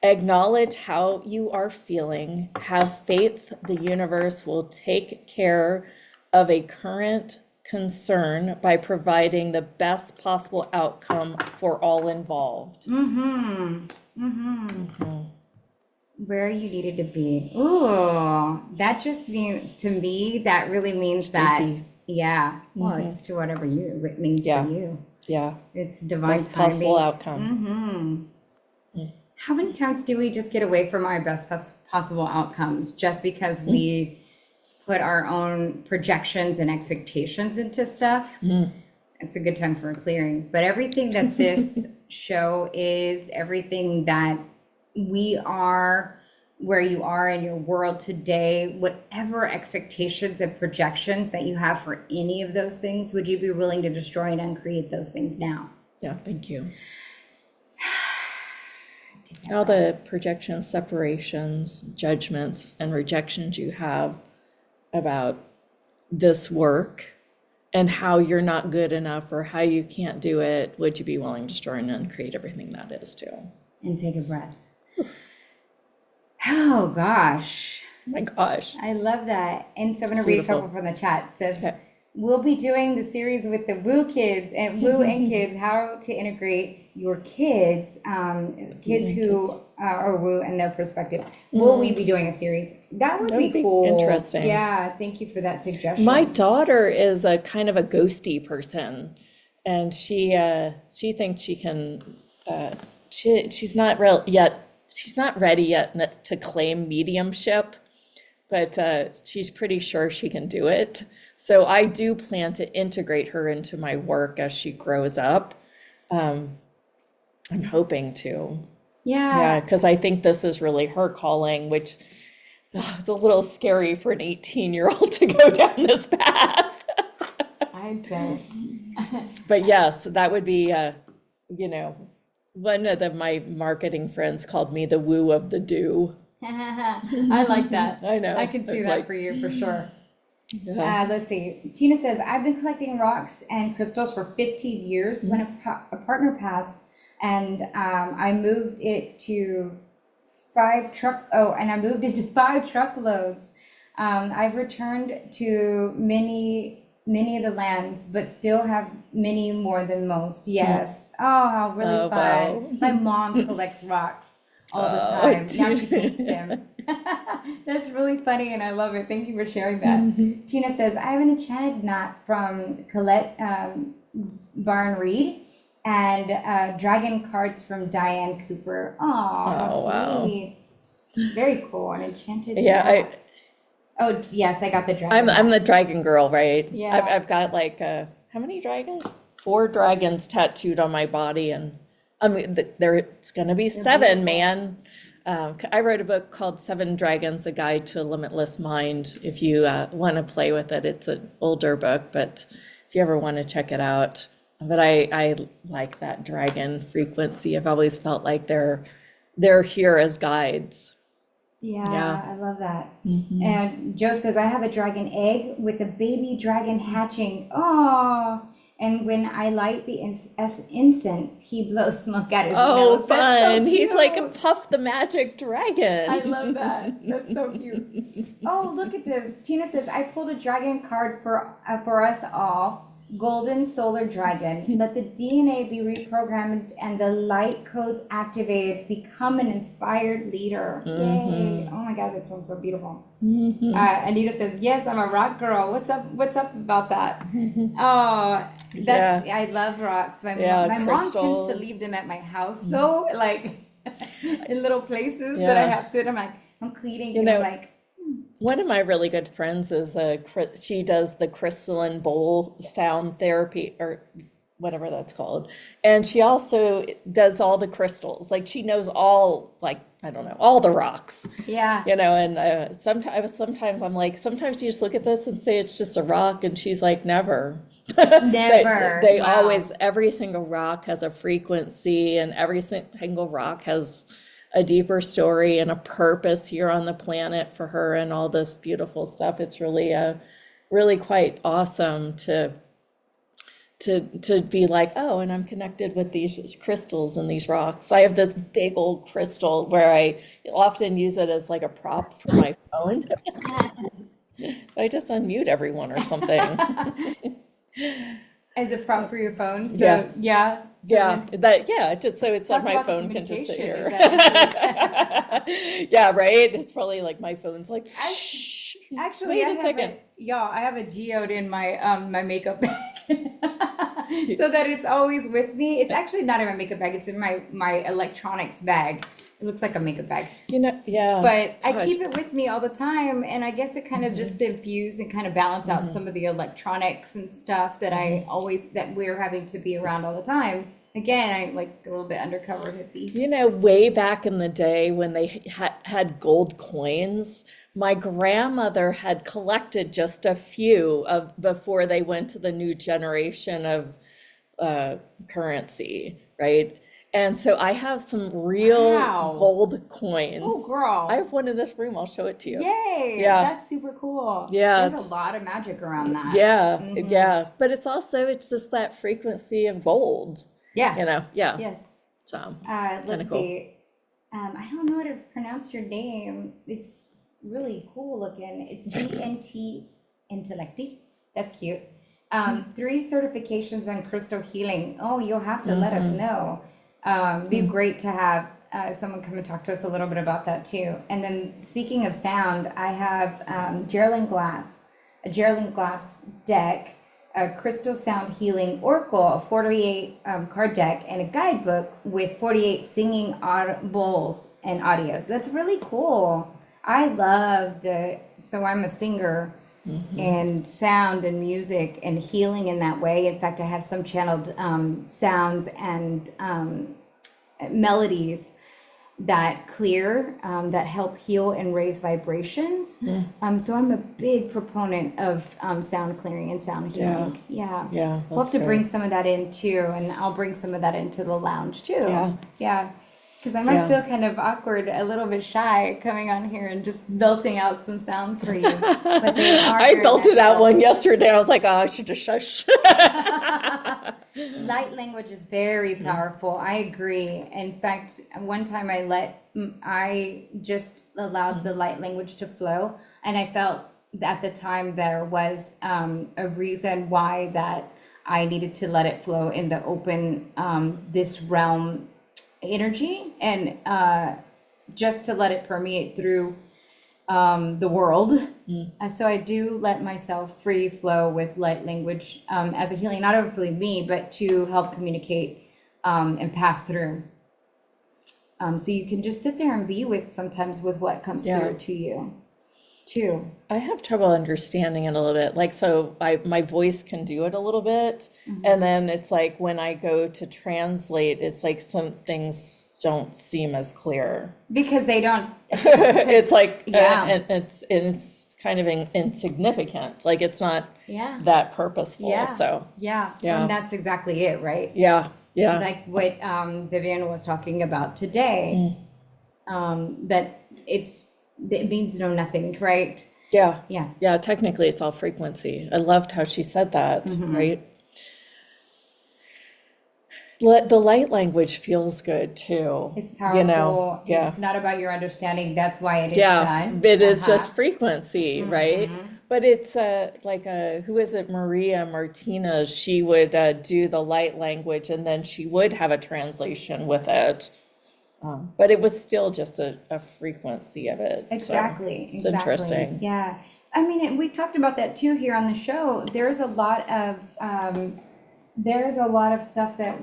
Acknowledge how you are feeling. Have faith the universe will take care of a current concern by providing the best possible outcome for all involved. Where you needed to be. Ooh, that just means, to me, that really means that, Juicy. yeah, well, it's to whatever it means Yeah. for you. Yeah, It's divine best possible timing. outcome. How many times do we just get away from our best possible outcomes just because we put our own projections and expectations into stuff? It's a good time for a clearing. But everything that this show is, everything that we are, where you are in your world today, whatever expectations and projections that you have for any of those things, would you be willing to destroy and uncreate those things now? Yeah, thank you. All the projections, separations, judgments, and rejections you have about this work and how you're not good enough or how you can't do it, would you be willing to destroy and uncreate everything that is too? And take a breath. Oh gosh, Oh my gosh. I love that. And so I'm gonna read a couple beautiful. from the chat. It says, Okay. we'll be doing the series with the Woo kids and Woo and kids, how to integrate your kids, kids who are Woo and their perspective. Will we be doing a series? That would That be would be cool. interesting. Yeah, thank you for that suggestion. My daughter is a kind of a ghosty person, and she thinks she can. She's not she's not ready yet to claim mediumship, but she's pretty sure she can do it. So I do plan to integrate her into my work as she grows up. I'm hoping to. Yeah, because I think this is really her calling, which it's a little scary for an 18-year-old to go down this path. I bet. But yes, that would be, one of my marketing friends called me the woo of the do. I like that. I know. I can see It's that like- for you for sure. Yeah. Let's see. Tina says, I've been collecting rocks and crystals for 15 years. When a partner passed, and I moved it to 5 truckloads. I've returned to many of the lands, but still have many more than most. Yes. Oh, how really Oh, fun. wow. My mom collects rocks all the Oh, time. Now she dude. paints them. That's really funny, and I love it. Thank you for sharing that. Tina says, I have an enchanted knot from Colette Barn Reed and dragon cards from Diane Cooper. Oh, how wow. sweet. Very cool. An enchanted Yeah, knot. Oh, yes, I got the dragon I'm knot. the dragon girl, right? Yeah. I've got like how many dragons? 4 dragons tattooed on my body, and I mean there's gonna be 7, beautiful. man. I wrote a book called 7 Dragons: A Guide to a Limitless Mind. If you want to play with it, it's an older book, but if you ever want to check it out. But I like that dragon frequency. I've always felt like they're here as guides. Yeah, I love that. And Joe says, I have a dragon egg with a baby dragon hatching. Oh, and when I light the incense, he blows smoke at his Oh, nose. That's so fun. He's like a cute. Puff the Magic Dragon. I love that. That's so cute. Oh, look at this. Tina says, I pulled a dragon card for us all. Golden Solar Dragon. Let the DNA be reprogrammed and the light codes activated. Become an inspired leader. Yay. Oh my God, that sounds so beautiful. Anita says, yes, I'm a rock girl. What's up about that? Oh, that's, I love rocks. My mom tends to crystals. leave them at my house though, like in little places that I have to. I'm like, I'm cleaning, you know, like. One of my really good friends is she does the crystalline bowl sound therapy or whatever that's called. And she also does all the crystals. Like she knows all, like, I don't know, all the rocks. Yeah. You know, and sometimes I'm like, sometimes you just look at this and say it's just a rock. And she's like, never. Never. They Wow. always, every single rock has a frequency and every single rock has a deeper story and a purpose here on the planet for her and all this beautiful stuff. It's really really quite awesome to be like, oh, and I'm connected with these crystals and these rocks. I have this big old crystal where I often use it as like a prop for my phone. I just unmute everyone or something. As a prop for your phone. So yeah. Just so it's like Talk my about the phone can just sit communication. here. Is that Yeah, right. It's probably like my phone's like, shh. actually, Wait I a have second. I have a geode in my my makeup bag. So that it's always with me. It's actually not in my makeup bag, it's in my electronics bag. It looks like a makeup bag. You know, yeah. But I Gosh. keep it with me all the time, and I guess it kind of just infuse and kind of balance out some of the electronics and stuff that that we're having to be around all the time. Again, I like a little bit undercover hippie. You know, way back in the day when they had gold coins, my grandmother had collected just a few of before they went to the new generation of currency, right? And so I have some real Wow. gold coins. Oh, girl. I have one in this room. I'll show it to you. Yay! Yeah. That's super cool. Yeah, There's it's- a lot of magic around that. Yeah, Mhm. yeah. But it's just that frequency of gold, Yeah. you know? Yeah. Yes. So, Let's cool. see. I don't know how to pronounce your name. It's really cool looking. It's DNT Intellecti. That's cute. 3 certifications on crystal healing. Oh, you'll have to let us know. Be great to have someone come and talk to us a little bit about that too. And then speaking of sound, I have a Geraldine Glass deck, a crystal sound healing oracle, a 48 card deck, and a guidebook with 48 singing bowls and audios. That's really cool. I love so I'm a singer and sound and music and healing in that way. In fact, I have some channeled sounds and melodies that clear, that help heal and raise vibrations. So I'm a big proponent of sound clearing and sound healing. Yeah. yeah. We'll have that's to great. bring some of that in too, and I'll bring some of that into the lounge too. Yeah. Yeah. Because I might Yeah. feel kind of awkward, a little bit shy coming on here and just belting out some sounds for you. But they are I very belted out natural. one yesterday. I was like, oh, I should just shush. Light language is very powerful. I agree. In fact, one time I just allowed the light language to flow, and I felt at the time there was a reason why that I needed to let it flow in the open, this realm energy, and just to let it permeate through the world. Mm. So I do let myself free flow with light language as a healing, not only for me, but to help communicate and pass through. So you can just sit there and be with sometimes with what comes Yeah. through to you too. I have trouble understanding it a little bit. Like, so my voice can do it a little bit. And then it's like when I go to translate, it's like some things don't seem as clear. Because they don't, It's like, Yeah. and it's kind of insignificant. Like, it's not yeah, that purposeful. Yeah. So, yeah. Yeah. And that's exactly it, right? yeah. Like what Viviane was talking about today, that it means no nothing, right? Yeah. Yeah. Yeah. Technically, it's all frequency. I loved how she said that, right? The light language feels good too. It's powerful. You know? Yeah. It's not about your understanding. That's why it is Yeah, done. it is Uh-huh. just frequency, right? But it's who is it? Maria Martinez. She would do the light language, and then she would have a translation with it. But it was still just a frequency of it. So Exactly. it's Exactly. interesting. Yeah. I mean, and we talked about that too here on the show. There's a lot of stuff that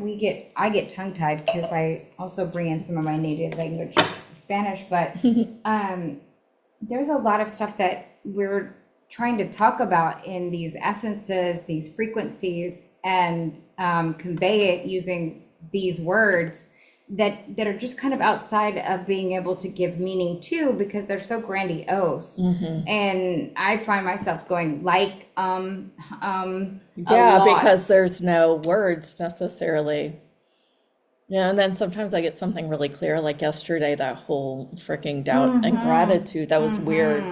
I get tongue tied because I also bring in some of my native language, Spanish, but there's a lot of stuff that we're trying to talk about in these essences, these frequencies, and convey it using these words that are just kind of outside of being able to give meaning to, because they're so grandiose. And I find myself going like, a Yeah, lot. because there's no words necessarily. Yeah, and then sometimes I get something really clear, like yesterday, that whole freaking doubt and gratitude. That was weird.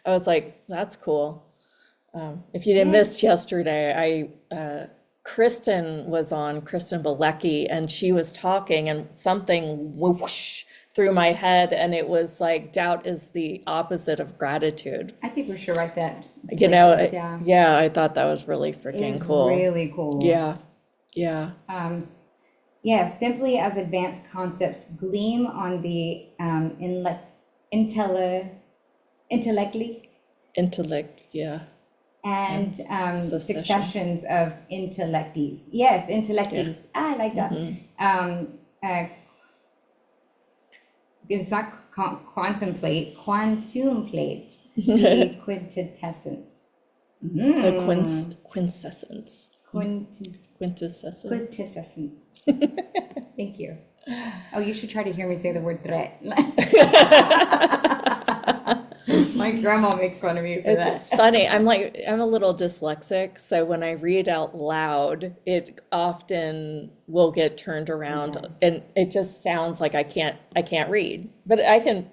I was like, that's cool. If you didn't miss yesterday, Kristen Balecki, and she was talking, and something whoosh through my head, and it was like, doubt is the opposite of gratitude. I think we should write that. You know, places, I thought that was really It freaking is cool. really cool. Yeah. Simply as advanced concepts gleam on the Intellect, yeah. and Succession. successions of intellectes. Yes, intellectes. I like that. It's not quantumplate, the quintessence. The quintessence. Quintessence. Quintessence. Thank you. Oh, you should try to hear me say the word threat. My grandma makes fun of me for that. It's funny. I'm a little dyslexic, so when I read out loud, it often will get turned around, and it just sounds like I can't read. But I can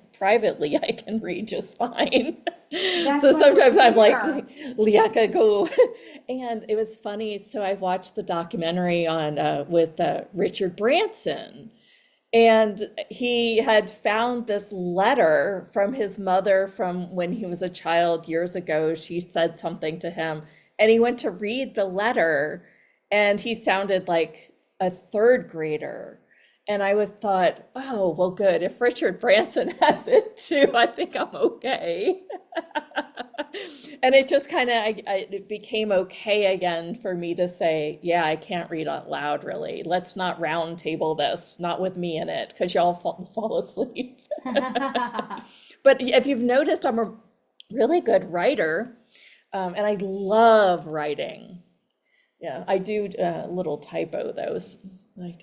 read just fine. So why sometimes we're I'm like, here. Liaka go. And it was funny. So I watched the documentary on with Richard Branson. And he had found this letter from his mother from when he was a child years ago. She said something to him, and he went to read the letter, and he sounded like a third grader. And I thought, oh, well, good. If Richard Branson has it too, I think I'm okay. And it just kind of, it became okay again for me to say, yeah, I can't read out loud, really. Let's not round table this, not with me in it, because y'all fall asleep. But if you've noticed, I'm a really good writer, and I love writing. Yeah, I do little typos, And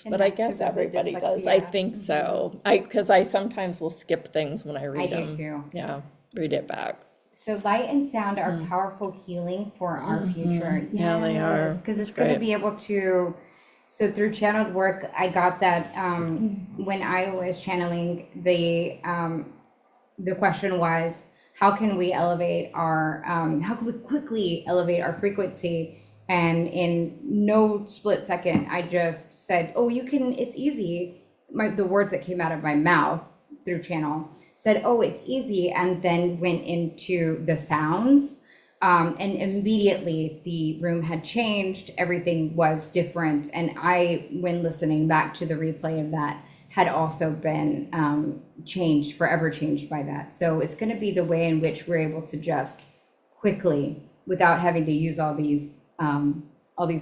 but I that's 'cause guess of the everybody does. I dyslexia. think so. Because I sometimes will skip things when I read I do them. too. Yeah, read it back. So light and sound are powerful healing for our future. Yeah, they are. Because That's it's going to great. be able to. So through channeled work, I got that when I was channeling, the question was, how can we quickly elevate our frequency? And in no split second, I just said, oh, you can, it's easy. The words that came out of my mouth through channel said, oh, it's easy. And then went into the sounds. And immediately the room had changed. Everything was different. And when listening back to the replay of that, had also been changed, forever changed by that. So it's going to be the way in which we're able to just quickly, without having to use all these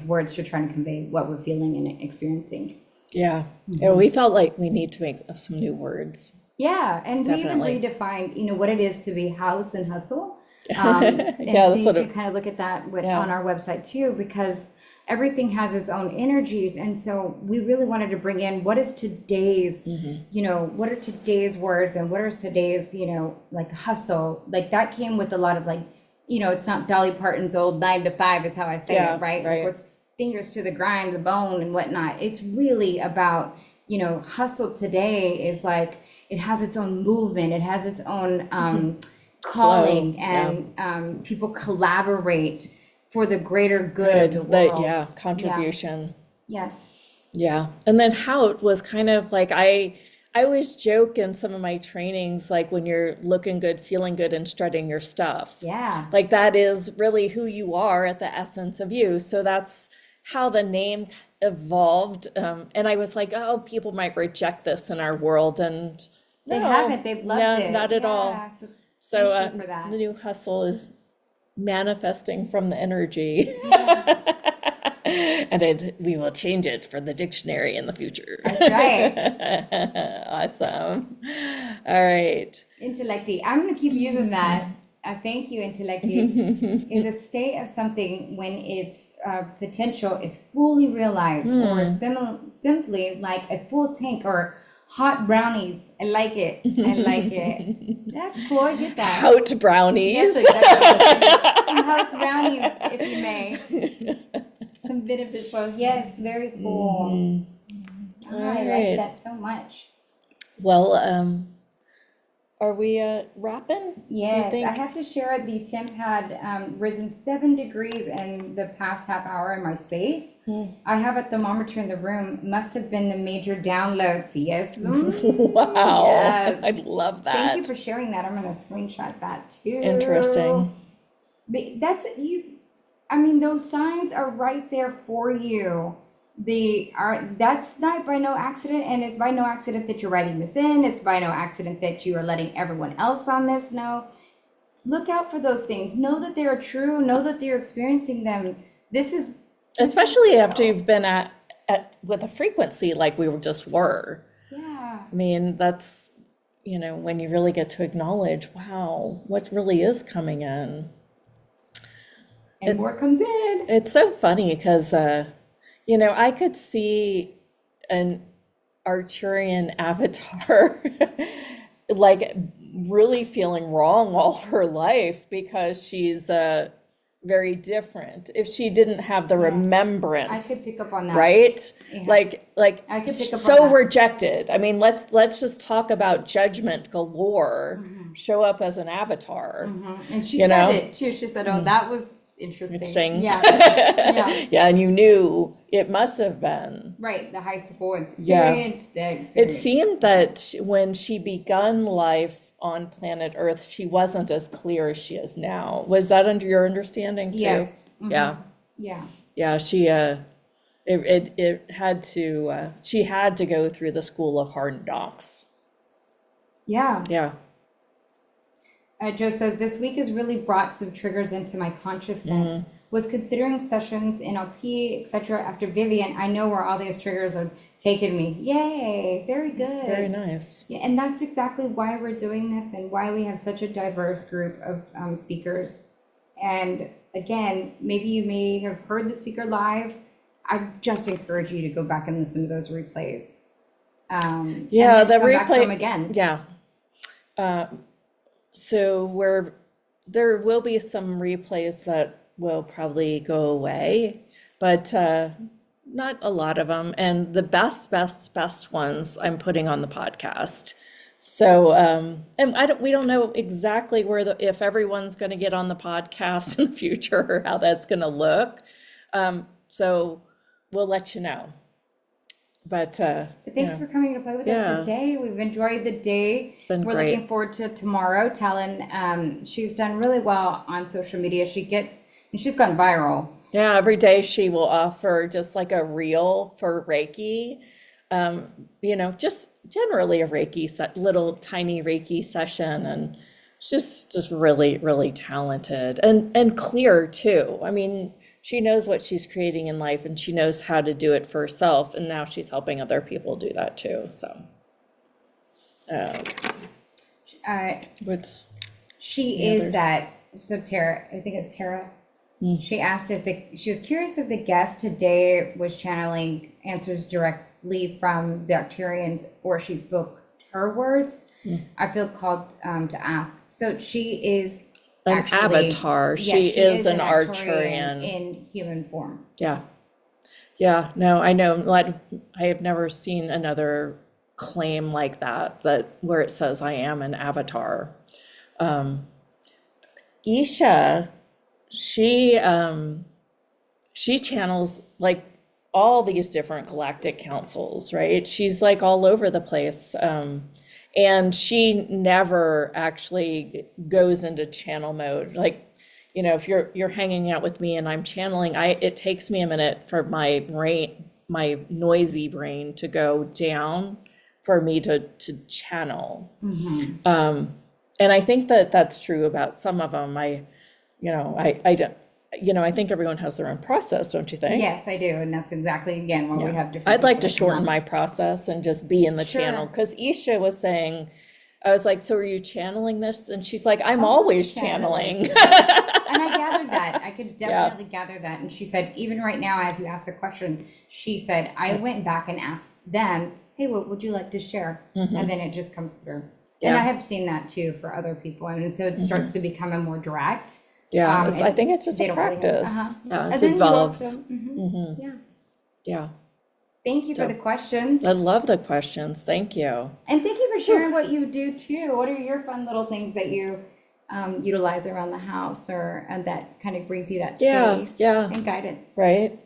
words to try to convey what we're feeling and experiencing. Yeah. Yeah, we felt like we need to make up some new words. Yeah, and Definitely. we even redefined, what it is to be house and hustle. Yeah, And that's so you what can kind of look at that Yeah. on our website too, because everything has its own energies. And so we really wanted to bring in what is today's, what are today's words and what are today's, like hustle. Like that came with a lot of it's not Dolly Parton's old 9 to 5 is how I say Yeah, it, right? right. Like what's fingers to the grind, the bone and whatnot. It's really about, hustle today is like, it has its own movement. It has its own calling, Flow, yeah. and people collaborate for the greater good of the world. Yeah, contribution. Yes. Yeah. And then Hout was kind of like, I always joke in some of my trainings, like when you're looking good, feeling good, and strutting your stuff. Yeah. Like that is really who you are at the essence of you. So that's how the name evolved. And I was like, oh, people might reject this in our world. And They no, haven't. They've loved no, it. not at all. Yeah, So thank you for that. the new hustle is manifesting from the energy. And we will change it for the dictionary in the future. That's right. Awesome. All right. Intellecti. I'm going to keep using that. Thank you, Intellecti. Is a state of something when its potential is fully realized, or simply like a full tank or hot brownies. I like it. I like it. That's cool. I get that. Hout brownies. Yes, exactly. Some hot brownies, if you may. Some benefits for yes, very cool. All I right. like that so much. Well, are we wrapping? Yes, think? I have to share the temp had risen 7 degrees in the past half hour in my space. I have a thermometer in the room. Must have been the major downloads. Yes. Wow. Yes. I love that. Thank you for sharing that. I'm going to screenshot that too. Interesting. But that's you. I mean, those signs are right there for you. That's not by no accident, and it's by no accident that you're writing this in. It's by no accident that you are letting everyone else on this know. Look out for those things. Know that they are true. Know that you're experiencing them. This is Especially after you've been at with a frequency like we just were. yeah. I mean, that's, when you really get to acknowledge, wow, what really is coming in. And more comes in. It's so funny because, I could see an Arcturian avatar like really feeling wrong all her life because she's very different. If she didn't have the Yes. remembrance, I could pick up on that. right? Yeah. Like I could pick up on so that. rejected. I mean, let's just talk about judgment galore. Show up as an avatar. And she You said know? it too. She said, "Oh, that was interesting." Interesting. Yeah. Yeah. Yeah, and you knew it must have been. Right. The high school Yeah. experience. The It experience. seemed that when she begun life on planet Earth, she wasn't as clear as she is now. Was that under your understanding too? Yes. Mhm. Yeah. Yeah. Yeah, she it had to she had to go through the school of hard knocks. Yeah. Yeah. Joe says, this week has really brought some triggers into my consciousness. Was considering sessions, NLP, etc. after Viviane. I know where all these triggers are taking me. Yay, very good. Very nice. Yeah, and that's exactly why we're doing this and why we have such a diverse group of speakers. And again, maybe you may have heard the speaker live. I just encourage you to go back and listen to those replays. And Yeah, then the come back to replay them again. Yeah. So there will be some replays that will probably go away, but not a lot of them. And the best ones I'm putting on the podcast. So, and we don't know exactly if everyone's going to get on the podcast in the future or how that's going to look. So we'll let you know. But Thanks for coming to play with Yeah. us today. We've enjoyed the day. Been We're great. looking forward to tomorrow. Talon, she's done really well on social media. She's gone viral. Yeah, every day she will offer just like a reel for Reiki. Just generally a little tiny Reiki session, and just really, really talented and clear too. I mean, she knows what she's creating in life, and she knows how to do it for herself, and now she's helping other people do that too. So, what's She the is others? that. So Tara, I think it's Tara. She asked she was curious if the guest today was channeling answers directly from the Arcturians, or she spoke her words. I feel called to ask. So she is An actually, avatar. yeah, She is an Arcturian Arcturian. in human form. Yeah. Yeah. No, I know. Like, I have never seen another claim like that where it says I am an avatar. Isha, she channels like all these different galactic councils, right? She's like all over the place. And she never actually goes into channel mode. Like, if you're hanging out with me and I'm channeling, it takes me a minute for my noisy brain to go down for me to channel. And I think that's true about some of them. I think everyone has their own process, don't you think? Yes, I do, and that's exactly again why we have different. I'd like to people that come shorten on. my process and just be in the Sure. channel, because Isha was saying, I was like, so are you channeling this? And she's like, I'm Oh, always channeling. channeling. And I gathered that. I could definitely gather that. And she said, even right now, as you asked the question, she said, I went back and asked them, hey, what would you like to share? And then it just comes through. And Yeah. I have seen that too for other people. And so it starts to become a more direct. Yeah, and I think it's just they a don't really have- practice. Yeah, And it's then you evolves. also- Yeah. Yeah, Thank you for So- the questions. I love the questions. Thank you. And thank you for sharing what you do too. What are your fun little things that you utilize around the house, or that kind of brings you that Yeah, space yeah. and guidance? Right?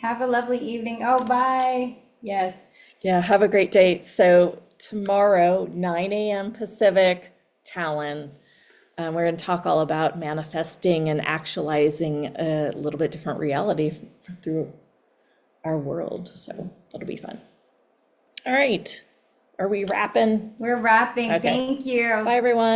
Have a lovely evening. Oh, bye. Yes. Yeah, have a great day. So tomorrow, 9 a.m. Pacific, Talon. We're going to talk all about manifesting and actualizing a little bit different reality through our world. So that'll be fun. All right. Are we wrapping? We're wrapping. Okay. Thank you. Bye, everyone.